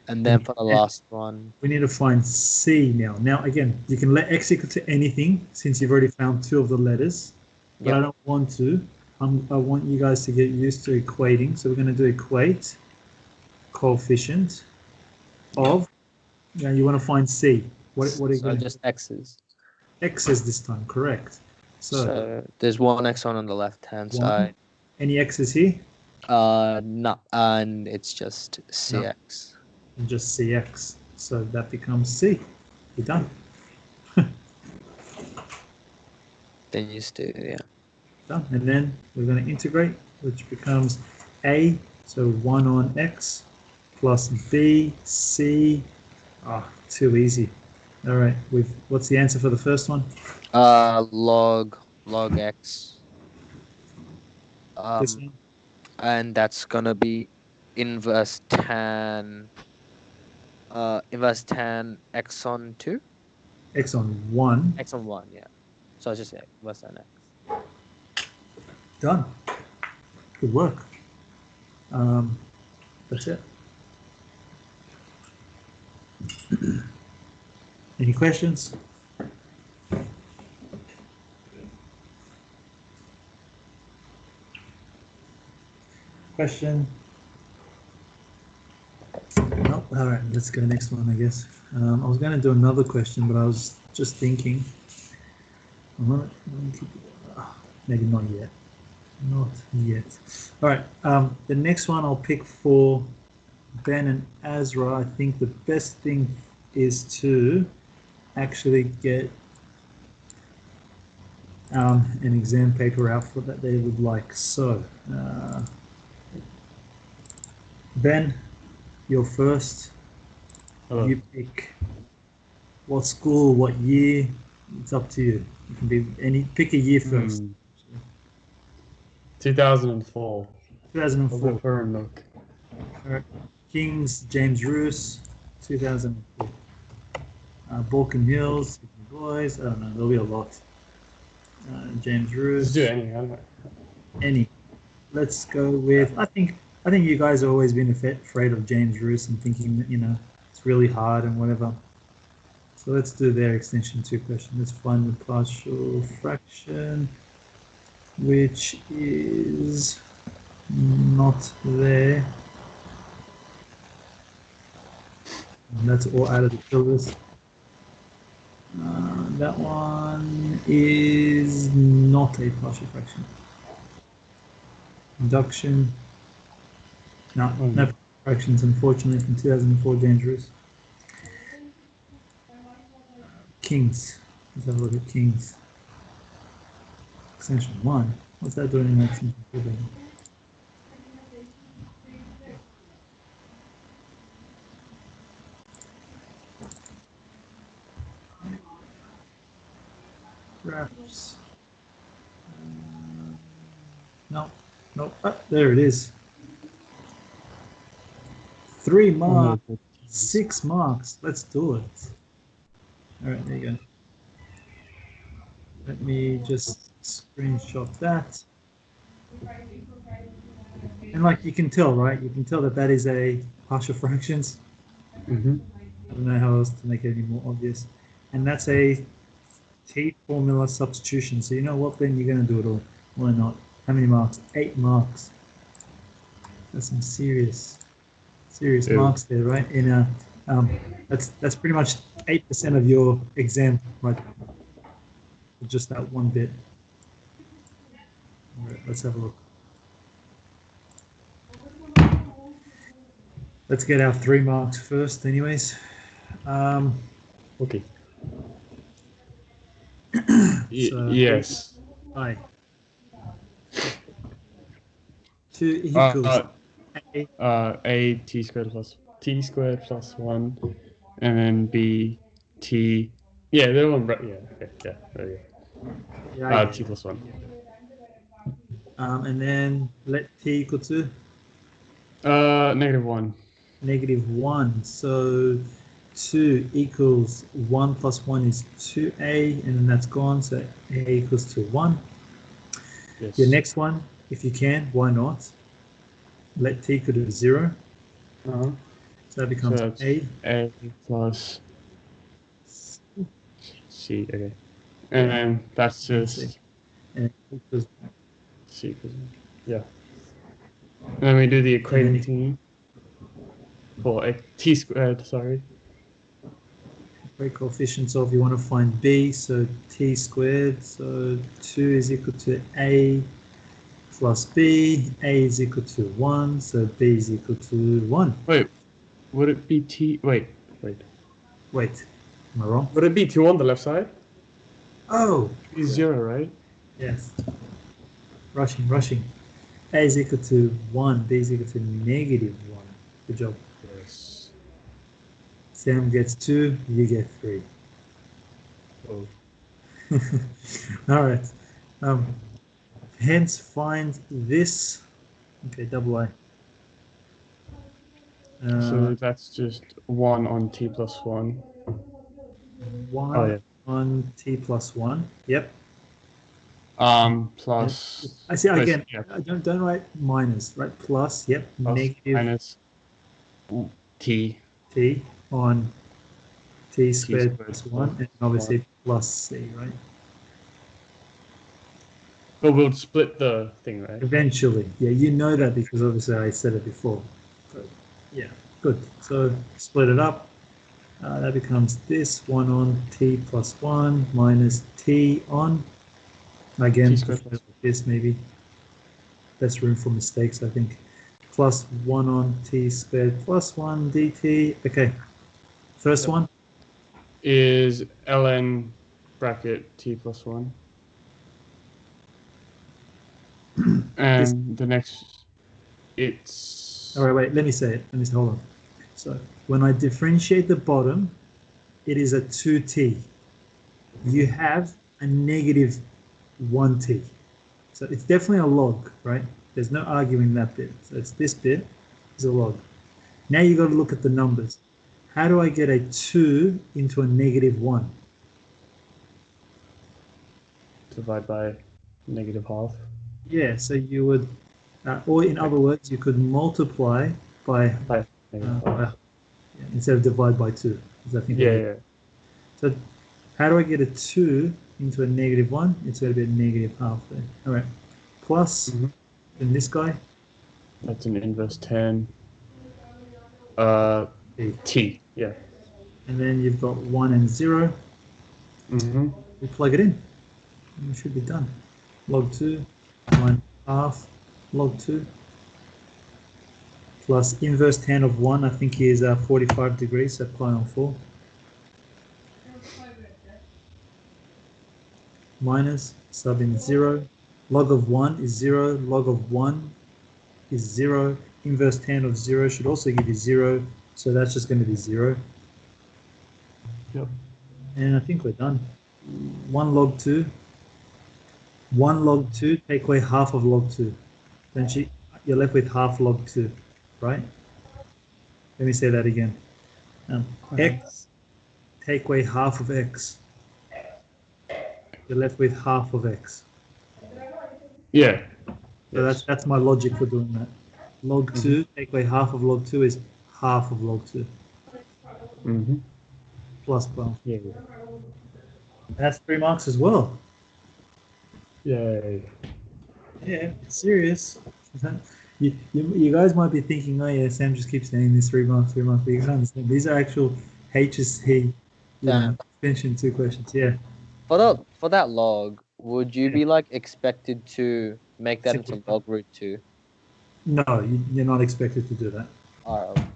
And then for the last one, we need to find c now. Now, again, you can let x equal to anything since you've already found 2 of the letters. But I don't want to. I want you guys to get used to equating. So we're going to do equate coefficient of. Now you want to find c. What are you going to just x's. X's this time, correct. So there's 1x on the left-hand side. Any x's here? No, and it's just cx. No. And just cx. So that becomes c. You're done. Then you just do, Done. And then we're going to integrate, which becomes a, so 1 on x, plus b, c. Too easy. All right. What's the answer for the first one? Log x. This one? And that's gonna be inverse tan x on 2. X on 1. X on 1, yeah. So I just say inverse tan x. Done. Good work. That's it. Any questions? Question? No? All right, let's go next one, I guess. I was going to do another question, but I was just thinking. Maybe not yet. Not yet. All right, the next one I'll pick for Ben and Azra. I think the best thing is to actually get an exam paper out for that they would like. So, Ben, you're first. Hello. You pick what school, what year. It's up to you. You can be pick a year first. 2004. 2004. Fern look. All right. King's James Roos, 2004. Balkan Hills, Sydney Boys. I don't know. There'll be a lot. James Roos. Just do any. I don't know. Any. Let's go with. I think you guys have always been afraid of James Roos and thinking that it's really hard and whatever. So let's do their extension 2 question. Let's find the partial fraction, which is not there. And that's all out of the syllabus. That one is not a partial fraction. Induction. No partial fractions, unfortunately, from 2004, James Roos. Kings. Let's have a look at Kings. Extension 1. What's that doing in extension 2? Graphs. No. Ah, there it is. 3 marks. 6 marks. Let's do it. All right, there you go. Let me just screenshot that. And like you can tell, right? You can tell that is a partial fractions. Mm-hmm. I don't know how else to make it any more obvious. And that's a T formula substitution. So you know what, then you're going to do it all. Why not? How many marks? 8 marks. That's some serious marks there, right? In a that's pretty much 8% of your exam, right? Just that one bit. All right, let's have a look. Let's get our 3 marks first, anyways. Okay. So, yes. Hi. 2 equals A t squared plus 1, and then B t. Yeah, the one. Yeah. Okay. Yeah. There you go. T plus 1. And then let t equal to -1. -1. So 2 equals 1 plus 1 is 2a, and then that's gone. So a equals to 1. Yes. Your next one, if you can, why not? Let t equal to 0. Uh-huh. So that becomes So A plus C. Okay. And then that's just And equals C equals 1. Yeah. And then we do the equating for a t squared. Sorry. great coefficient. So if you want to find b, so t squared. So 2 is equal to a plus b. A is equal to 1. So b is equal to 1. Wait. Would it be t? Wait. Wait, am I wrong? Would it be 2 on the left side? Oh, It's 0, right? yes. Rushing. A is equal to 1. B is equal to -1. Good job. Yes. Sam gets 2. You get 3. Oh. All right. Hence, find this. Okay, double I. So that's just 1 on t plus 1. 1 Oh, yeah. on t plus 1. Yep. Plus. I see again. Yeah. Don't write minus. Write plus. Yep. Plus Negative minus t. t on t squared squared plus 1, and obviously plus c, right? But we'll split the thing, right? Eventually, yeah, you know that because obviously I said it before. But yeah, good. So split it up. That becomes this 1 on t plus 1 minus t on. Again, T squared plus this maybe. Less room for mistakes, I think. Plus 1 on t squared plus 1 dt. Okay. First one. is ln bracket t plus 1. And the next, it's... All right, wait, let me say it. Hold on. So when I differentiate the bottom, it is a 2t. You have a negative 1t. So it's definitely a log, right? There's no arguing that bit. So it's this bit is a log. Now you got to look at the numbers. how do I get a 2 into a negative 1? Divide by negative half. Yeah, so you would, or in other words, you could multiply by, By negative half. instead of divide by 2. Because I think Yeah, yeah. So how do I get a 2 into a negative 1? It's going to be a negative half there. All right. Plus, Mhm. then this guy, That's an inverse tan. T. T. Yeah. And then you've got 1 and 0. Mm-hmm. We plug it in. And it should be done. Log 2, 1 half, log 2. Plus inverse tan of 1, I think is 45 degrees, so pi on 4. Minus, sub in 0. Log of 1 is 0. Log of 1 is 0. Inverse tan of 0 should also give you 0. So that's just going to be 0. Yep. And I think we're done. 1 log 2. 1 log 2, take away half of log 2. Then you're left with half log 2, right? Let me say that again. X, take away half of x. You're left with half of x. Yeah. So that's my logic for doing that. Log 2, take away half of log 2 is half of log 2. Mm-hmm. Plus 12. Yeah. That's 3 marks as well. Yay. Yeah, it's serious. You guys might be thinking, oh yeah, Sam just keeps saying this 3 marks, 3 marks. But you can understand these are actual HSC extension 2 questions. Yeah. For that log, would you be like expected to make that into Simplify. log root 2? No, you're not expected to do that. Alright.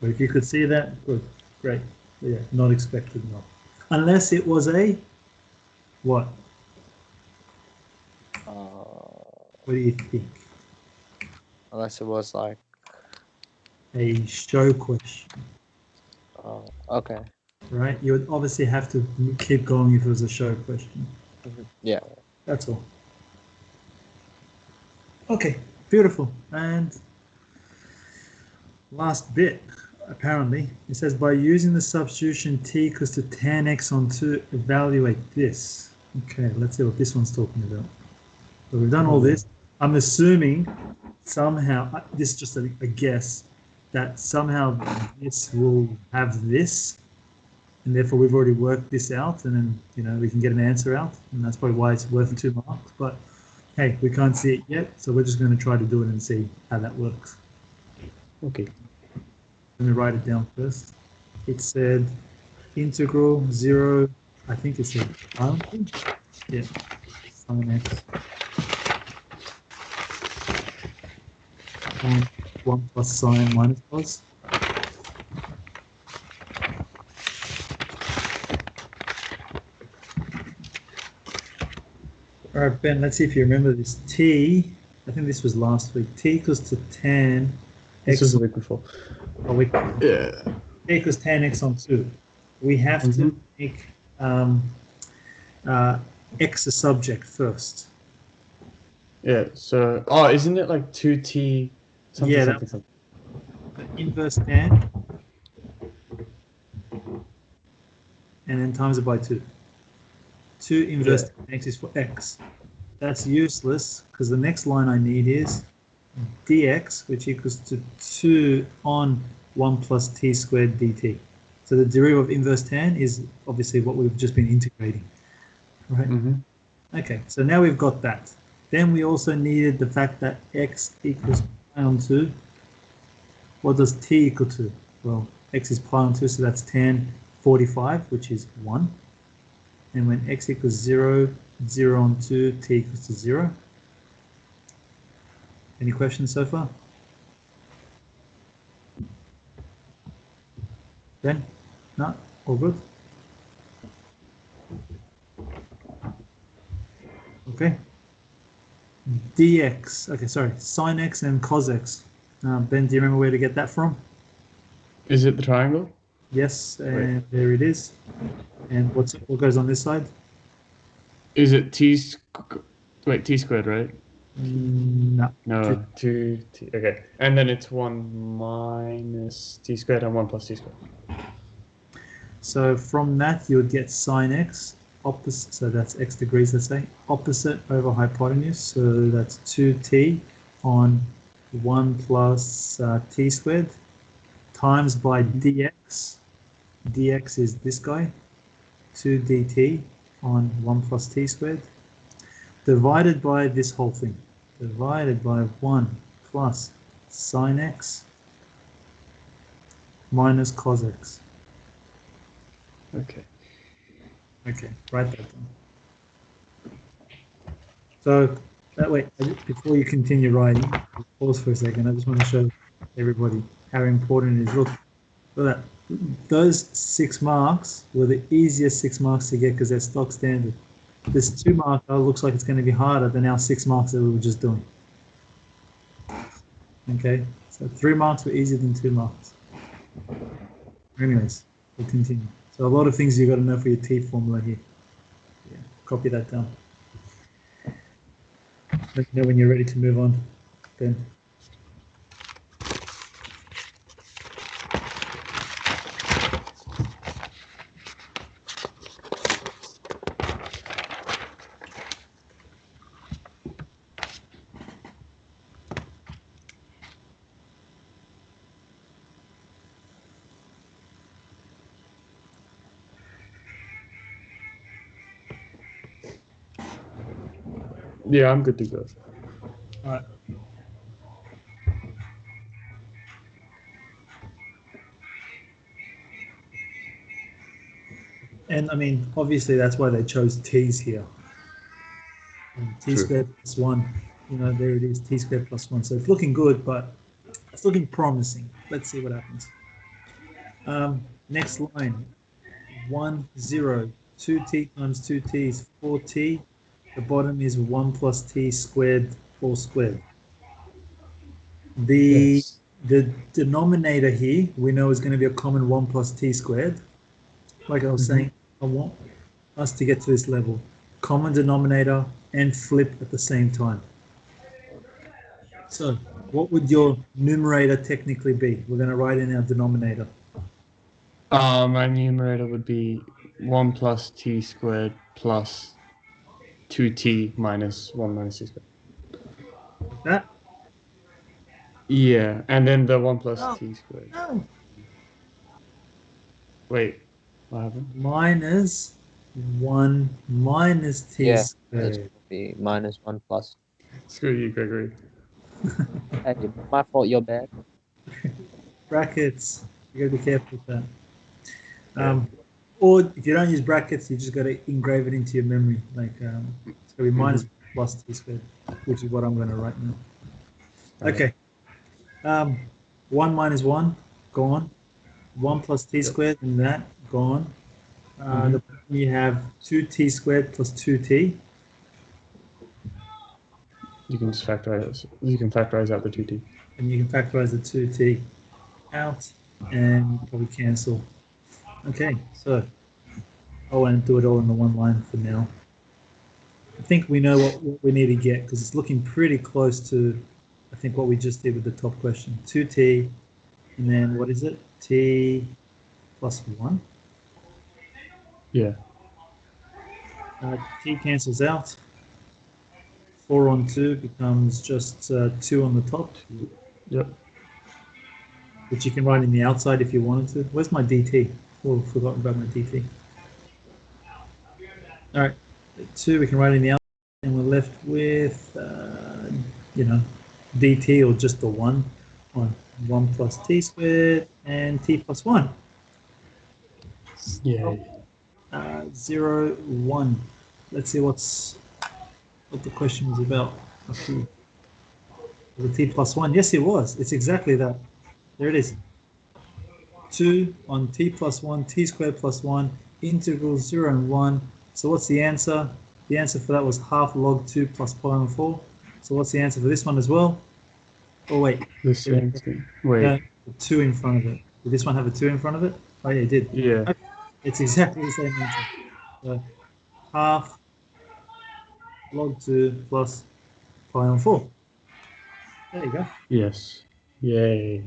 But if you could see that, good, great. But yeah, not expected, no. Unless it was a what? What do you think? Unless it was like, A show question, okay. right? You would obviously have to keep going if it was a show question. Yeah. That's all. Okay, beautiful. And last bit, apparently, it says by using the substitution t equals to tan x on 2, evaluate this. Okay, let's see what this one's talking about. So we've done all this. I'm assuming somehow, this is just a guess, that somehow this will have this, and therefore we've already worked this out, and then we can get an answer out, and that's probably why it's worth 2 marks. But hey, we can't see it yet, so we're just going to try to do it and see how that works. Okay. Let me write it down first. It said integral 0, I think it said yeah, sin x 1 plus sine minus cos. All right, Ben, let's see if you remember this. T, I think this was last week. T equals to tan This x. was the week before. Yeah. T equals tan x on 2. We have to make x a subject first. Yeah. So, isn't it like 2t? Something. Inverse tan, and then times it by 2. 2 inverse tan x is for x. That's useless because the next line I need is dx, which equals to 2 on 1 plus t squared dt. So the derivative of inverse tan is obviously what we've just been integrating, right? Okay, so now we've got that. Then we also needed the fact that x equals pi on 2. What does t equal to? Well, x is pi on 2, so that's tan 45, which is 1. And when x equals 0, 0 on 2, t equals to 0. Any questions so far? Ben? No? All good? Okay. dx, okay, sorry, sine x and cos x. Ben, do you remember where to get that from? Is it the triangle? Yes, and there it is. And what goes on this side? Is it t squared, right? No. No, 2t. Okay. And then it's 1 minus t squared and 1 plus t squared. So from that, you would get sine x opposite. So that's x degrees, let's say, opposite over hypotenuse. So that's 2t on 1 plus t squared times by dx. Dx is this guy, 2 dt on 1 plus t squared, divided by this whole thing, divided by 1 plus sine x minus cos x. Okay. Okay, write that down. So that way, before you continue writing, pause for a second. I just want to show everybody how important it is. Look at that. Those 6 marks were the easiest 6 marks to get because they're stock standard. This 2 marker looks like it's going to be harder than our 6 marks that we were just doing. Okay, so 3 marks were easier than 2 marks. Anyways, we'll continue. So a lot of things you got to know for your T formula here. Yeah, copy that down. Let me know when you're ready to move on, Ben. Yeah, I'm good to go. All right. And I mean, obviously that's why they chose t's here. And t True. squared plus 1, you know, there it is, t squared plus 1. So it's looking good, but it's looking promising. Let's see what happens. Next line, 1, 0, 2t times 2t is 4t. The bottom is 1 plus t squared, all squared. The Yes. the denominator here we know is going to be a common 1 plus t squared. Like I was saying, I want us to get to this level. Common denominator and flip at the same time. So what would your numerator technically be? We're going to write in our denominator. My numerator would be 1 plus t squared plus 2t minus 1 minus t squared. Like that? Yeah, and then the 1 plus Oh. t squared. No. Wait, what happened? Minus 1 minus t Yeah, This squared. will be minus 1 plus. Screw you, Gregory. Hey, my fault, you're bad. Brackets. You gotta be careful with that. Or if you don't use brackets, you just gotta engrave it into your memory. Like it's gonna be minus plus t squared, which is what I'm gonna write now. Okay. 1 minus 1, gone. 1 plus t squared, and that, gone. You have 2t squared plus 2t. You can just factorize. You can factorize out the 2t. And you can factorize the 2t out and probably cancel. Okay, so I won't do it all in the one line for now. I think we know what we need to get because it's looking pretty close to, I think, what we just did with the top question. 2t, and then what is it? T plus 1. Yeah. T cancels out. 4 on 2 becomes just 2 on the top, Yep. which you can write in the outside if you wanted to. Where's my dt? Oh, forgotten about my dt. All right, 2 we can write in the outside, and we're left with, you know, dt, or just the 1 on 1 plus t squared and t plus 1. Yeah. 0, 1. Let's see what the question was about. Okay. The t plus 1. Yes, it was. It's exactly that. There it is. 2 on t plus 1, t squared plus 1, integral 0 and 1. So what's the answer? The answer for that was half log 2 plus pi on 4. So what's the answer for this one as well? Oh, wait. The same thing. Wait. No, 2 in front of it. Did this one have a 2 in front of it? Oh, yeah, it did. Yeah. It's exactly the same answer. So half log 2 plus pi on 4. There you go. Yes. Yay.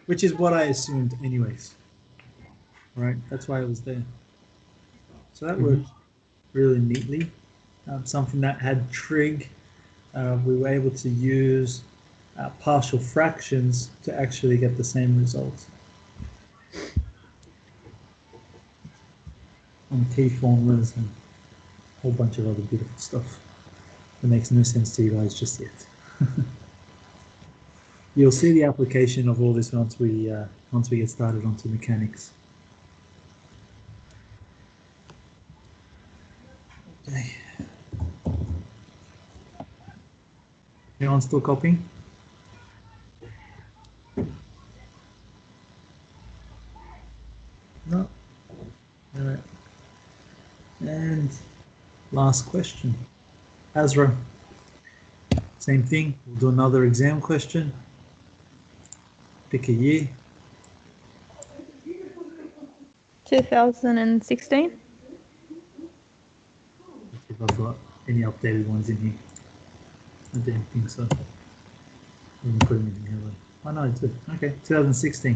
Which is what I assumed anyways. Right, that's why it was there. So that worked really neatly. Something that had trig, we were able to use partial fractions to actually get the same result. And key formulas and a whole bunch of other beautiful stuff that makes no sense to you guys just yet. You'll see the application of all this once we get started onto mechanics. Okay. Anyone still copying? No. All right. And last question. Azra. Same thing. We'll do another exam question. Pick a year. 2016. If I've got any updated ones in here. I didn't think so. Didn't put them in here. Oh no, it's good. Okay, 2016.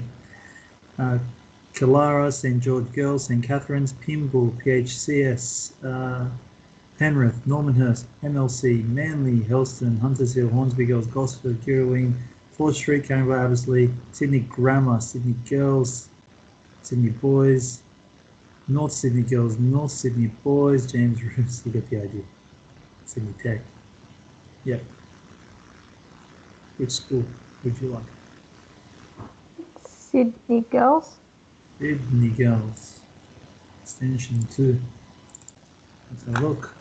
Killara, St. George Girls, St. Catherine's, Pymble, PHCS, Penrith, Normanhurst, MLC, Manly, Helston, Hunters Hill, Hornsby Girls, Gosford, Girraween, 4th Street, Canberra, Abbotsleigh, Sydney Grammar, Sydney Girls, Sydney Boys, North Sydney Girls, North Sydney Boys, James Roos, you get the idea. Sydney Tech. Yep. Which school would you like? Sydney Girls. Sydney Girls. Extension 2. Let's have a look.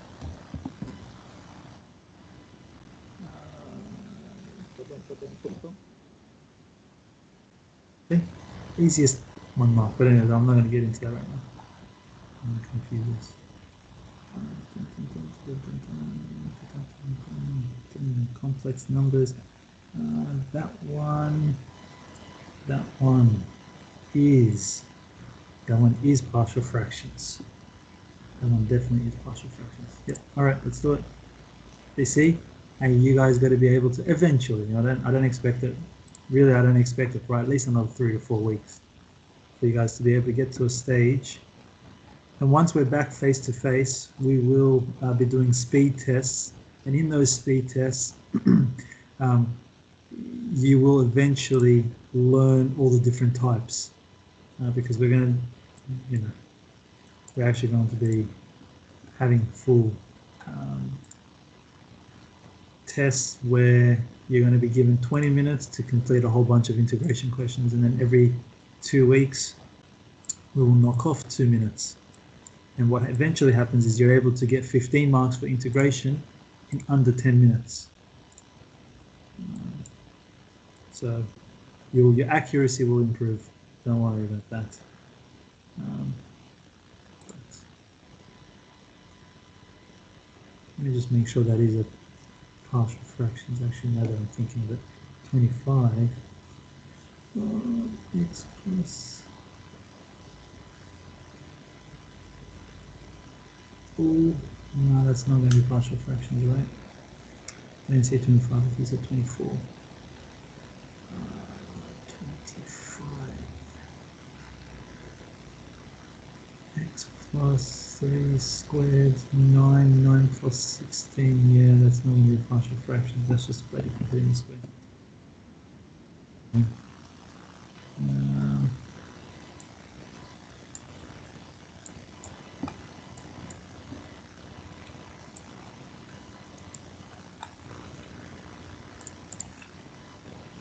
Okay. Easiest one mark, but anyway, I'm not going to get into that right now. I'm confused. Complex numbers. That one is partial fractions. That one definitely is partial fractions. Yep. All right, let's do it. You see, and you guys got to be able to eventually. I don't expect it. Really, I don't expect it for at least another 3 to 4 weeks for you guys to be able to get to a stage. And once we're back face to face, we will be doing speed tests. And in those speed tests, you will eventually learn all the different types because we're going to, we're actually going to be having full tests where you're going to be given 20 minutes to complete a whole bunch of integration questions, and then every 2 weeks we will knock off 2 minutes. And what eventually happens is you're able to get 15 marks for integration in under 10 minutes. So your accuracy will improve. Don't worry about that. Let me just make sure that is a partial fractions. Actually, now that I'm thinking of it, 25 x plus 4. No, that's not going to be partial fractions, right? I didn't say 25, he said 24. 25 x plus 3 squared, 9 plus 16. Yeah, that's not going to be partial fractions, that's just bloody completing square.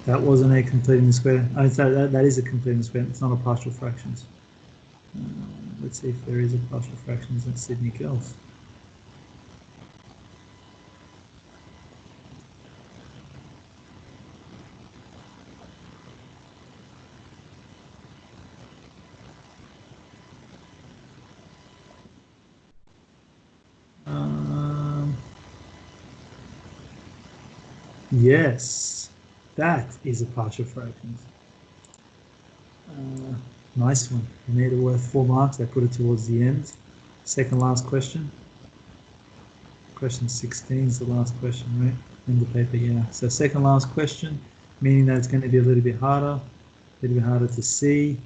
That wasn't a completing the square. I thought that is a completing the square. It's not a partial fractions. Let's see if there is a partial fractions in Sydney Girls. Yes, that is a partial fractions. Nice one. You made it worth 4 marks. I put it towards the end. Second last question. question 16 is the last question, right? In the paper, yeah. So second last question, meaning that it's going to be a little bit harder to see.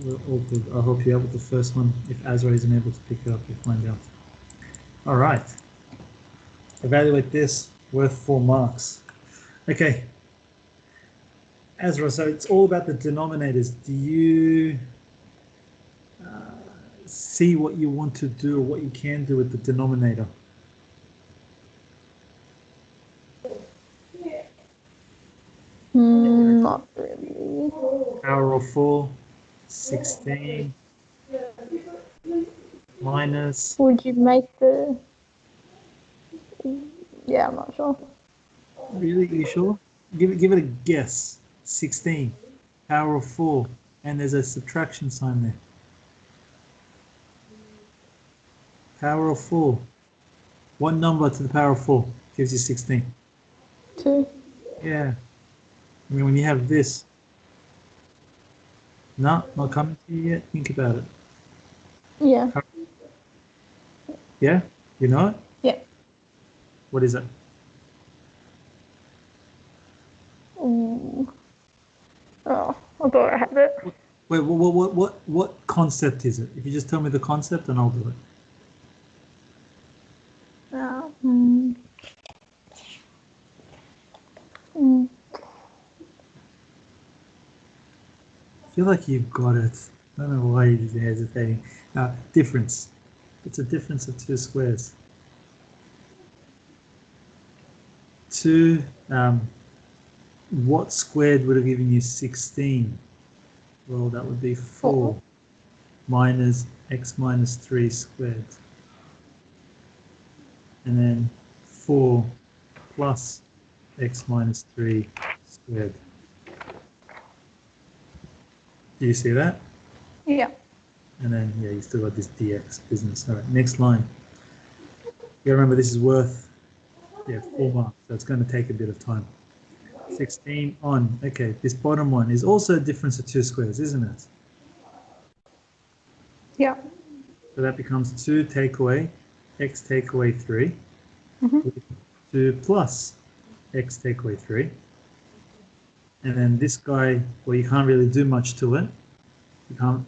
We're all good. I'll help you out with the first one. If Azra isn't able to pick it up, you'll find out. All right. Evaluate this, worth 4 marks. Okay. Azra, so it's all about the denominators. Do you see what you want to do or what you can do with the denominator? Not really. Power of 4, 16, minus, Would you make the? Yeah, I'm not sure. really, you sure? Give it a guess. 16, power of 4, and there's a subtraction sign there. Power of 4. What number to the power of 4 gives you 16? 2. Yeah. I mean, when you have this. No, not coming to you yet. Think about it. Yeah. Yeah? You know it? Yeah. What is it? Ooh. Oh, I thought I had it. Wait, what concept is it? If you just tell me the concept, then I'll do it. I feel like you've got it. I don't know why you're hesitating. Difference. It's a difference of 2 squares. 2, what squared would have given you 16? Well, that would be 4 minus x minus 3 squared. And then 4 plus x minus 3 squared. Do you see that? Yeah. And then, yeah, you still got this dx business. All right, next line. You remember this is worth, 4 marks, so it's going to take a bit of time. 16 on. Okay, this bottom one is also a difference of 2 squares, isn't it? Yeah. So that becomes 2 take away x take away 3. 2 plus x take away 3. And then this guy, well, you can't really do much to it. You can't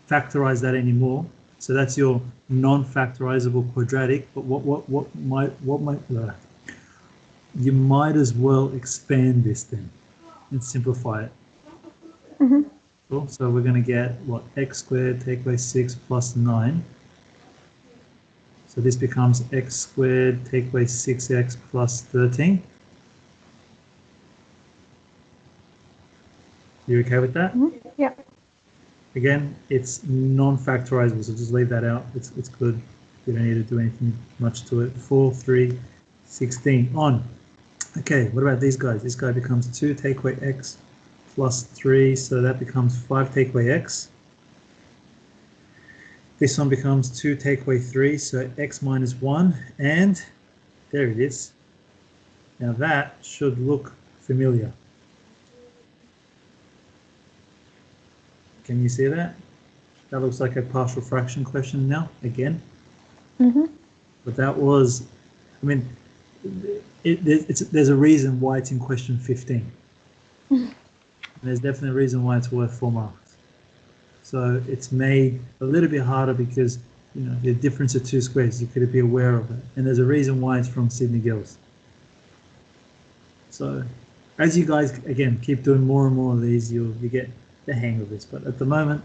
factorize that anymore. So that's your non-factorizable quadratic. But you might as well expand this then and simplify it. Cool. So we're going to get what, x squared take away 6 plus 9. So this becomes x squared take away 6x plus 13. You okay with that? Yeah. Again, it's non-factorizable, so just leave that out. It's good. You don't need to do anything much to it. 4, 3, 16 on. Okay, what about these guys? This guy becomes 2 take away x plus 3, so that becomes 5 take away x. This one becomes 2 take away 3, so x minus 1, and there it is. Now that should look familiar. Can you see that? That looks like a partial fraction question now, again. But that was, I mean, there's a reason why it's in question 15. And there's definitely a reason why it's worth 4 marks. So it's made a little bit harder because, you know, the difference of 2 squares, you could be aware of it. And there's a reason why it's from Sydney Gills. So as you guys, again, keep doing more and more of these, you get the hang of this. But at the moment,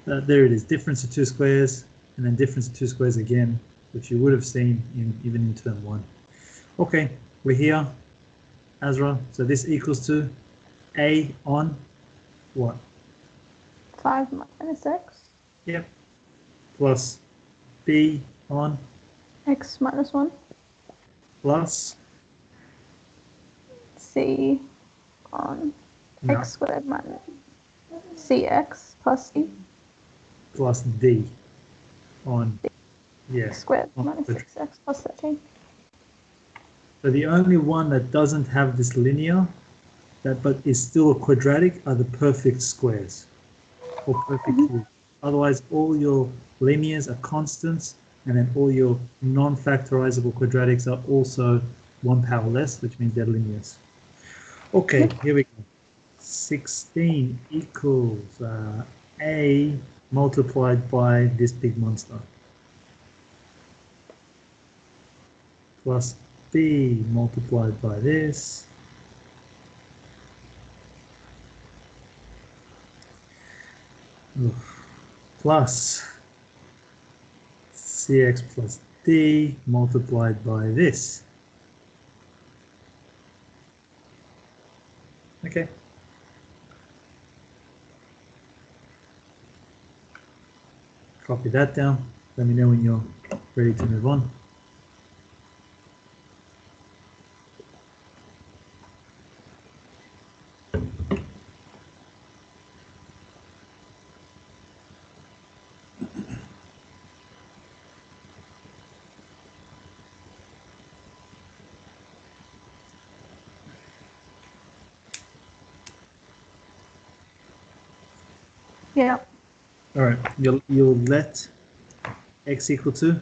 there it is, difference of 2 squares, and then difference of 2 squares again, which you would have seen even in term 1. Okay, we're here, Azra. So this equals to A on what? 5 minus x. Yep. Plus B on X minus 1. plus C on no, x squared minus cx plus c. plus D on X squared on minus the 6x plus 13. So the only one that doesn't have this linear, but is still a quadratic, are the perfect squares or perfect cubes. Otherwise, all your Linears are constants, and then all your non-factorizable quadratics are also one power less, which means they're linears. Okay, here we go. 16 equals A multiplied by this big monster plus B multiplied by this plus CX plus D multiplied by this. Okay. Copy that down. Let me know when you're ready to move on. Yeah. All right, you'll let x equal to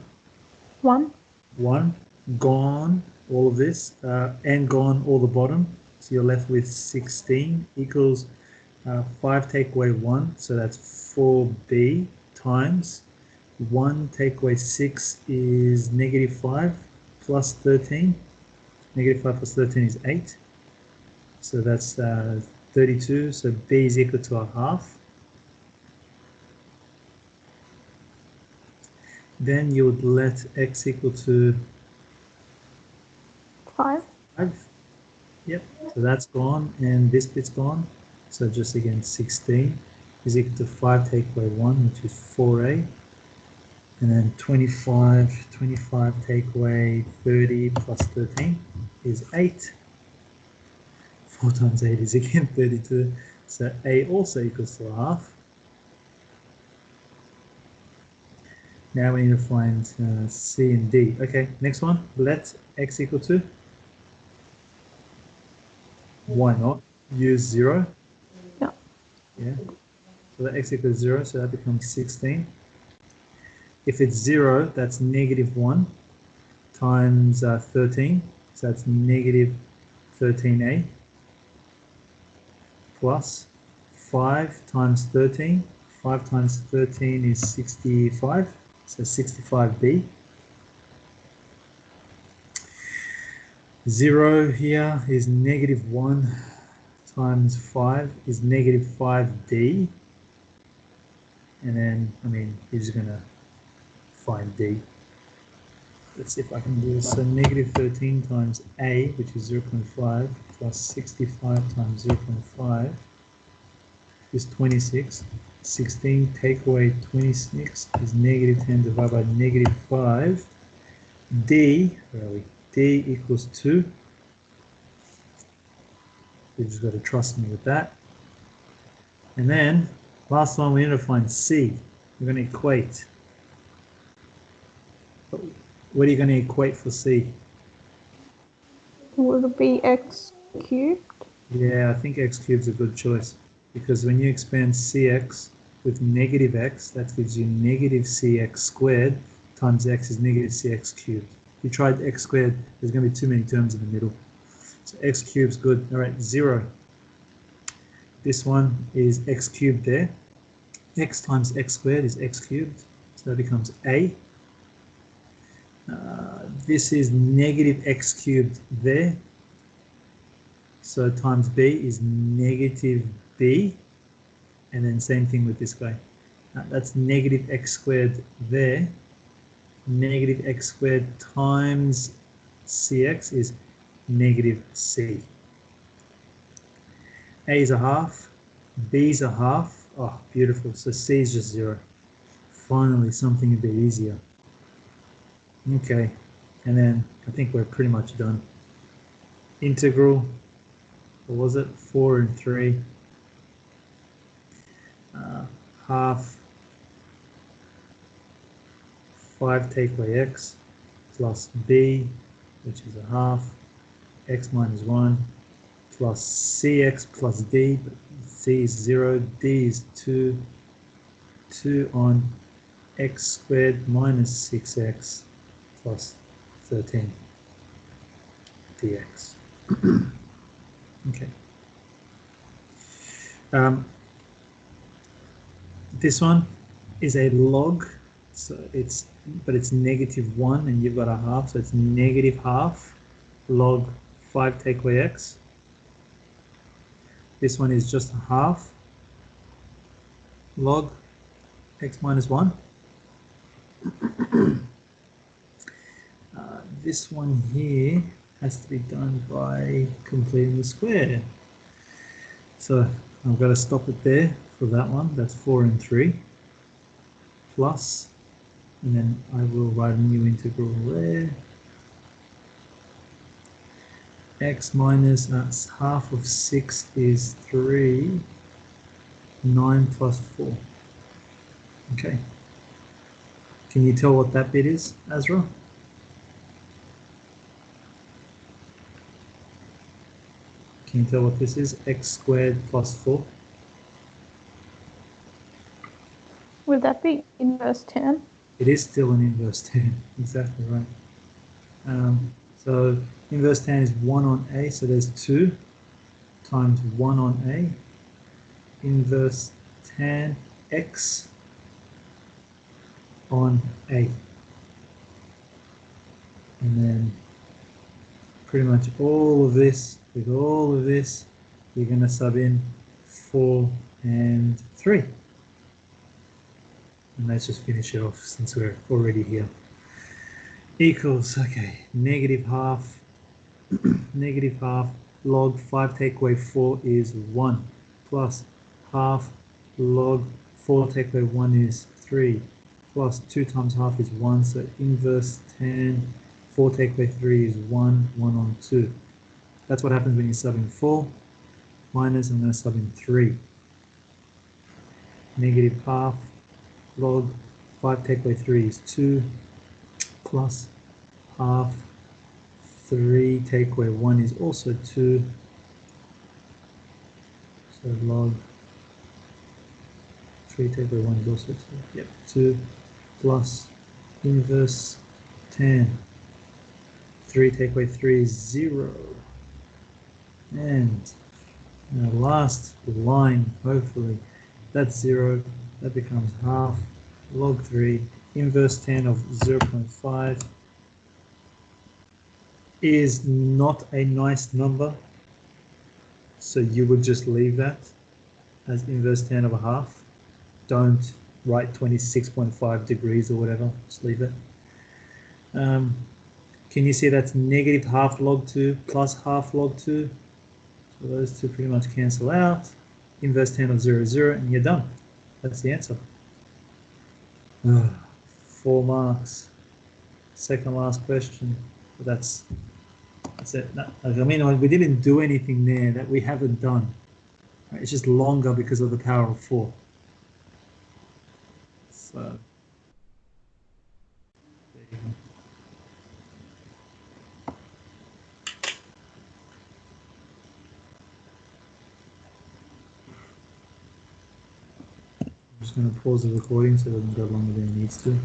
1. 1, gone all of this, and gone all the bottom. So you're left with 16 equals 5 take away 1, so that's 4b times 1 take away 6 is negative 5 plus 13. Negative 5 plus 13 is 8. So that's 32. So b is equal to a half. Then you would let x equal to 5. 5. Yep, so that's gone, and this bit's gone. So just again, 16 is equal to 5 take away 1, which is 4a. And then 25 take away 30 plus 13 is 8. 4 times 8 is again 32. So a also equals to a half. Now we need to find C and D. Okay, next one. Let x equal to. Why not? Use 0. Yeah. Yeah. So let x equals 0, so that becomes 16. If it's 0, that's negative 1 times 13. So that's negative 13a plus 5 times 13. 5 times 13 is 65. So 65b. 0 here is negative 1 times 5 is negative 5d. And then, I mean, you're just going to find d. Let's see if I can do this. So negative 13 times a, which is 0.5, plus 65 times 0.5 is 26. 16 take away 26 is negative 10 divided by negative 5. D, where are we? D equals 2. You just got to trust me with that. And then, last one, we need to find C. We're going to equate. What are you going to equate for C? Will it be x cubed? Yeah, I think x cubed is a good choice. Because when you expand cx with negative x, that gives you negative cx squared times x is negative cx cubed. If you tried x squared, there's going to be too many terms in the middle. So x cubed is good. All right, 0. This one is x cubed there. X times x squared is x cubed. So that becomes a. This is negative x cubed there. So times b is negative b. And then same thing with this guy. That's negative x squared there. Negative x squared times cx is negative c. A is a half. B is a half. Oh, beautiful. So c is just 0. Finally, something a bit easier. Okay. And then I think we're pretty much done. Integral. What was it? 4 and 3. Half 5 take away x plus b, which is a half, x minus 1, plus cx plus d, c is 0, d is 2 on x squared minus 6x plus 13 dx. Okay. This one is a log, so it's -1 and you've got a half, so it's -half log 5 take away x. This one is just a half log x minus 1. This one here has to be done by completing the square. So I've got to stop it there for that one. That's 4 and 3 plus, and then I will write a new integral there. X minus half of 6 is 3. 9 plus 4. Okay. Can you tell what that bit is, Azra? Can you tell what this is? X squared plus 4. Would that be inverse tan? It is still an inverse tan. Exactly right. So inverse tan is 1 on A, so there's 2 times 1 on A. Inverse tan X on A. And then pretty much all of this, with all of this, you're going to sub in 4 and 3. And let's just finish it off since we're already here. Equals, okay, -half, -half log 5 take away 4 is 1, plus half log 4 take away 1 is 3, plus 2 times half is 1, so inverse tan 4 take away 3 is 1, 1 on 2. That's what happens when you sub in 4, minus, I'm going to sub in 3. -half log 5 take away 3 is 2, plus half 3 take away 1 is also 2, so log 3 take away 1 is also 2, yep, 2, plus inverse tan 3 take away 3 is 0, and the last line, hopefully, that's 0, that becomes half log 3, inverse tan of 0.5 is not a nice number, so you would just leave that as inverse tan of a half. Don't write 26.5 degrees or whatever, just leave it. Can you see that's -half log 2 plus half log 2? So those two pretty much cancel out. Inverse tan of 0 is 0, and you're done. That's the answer. 4 marks. Second last question. But that's it. I mean, we didn't do anything there that we haven't done. Right? It's just longer because of the power of 4. So there you go. I'm just going to pause the recording so it doesn't go longer than it needs to.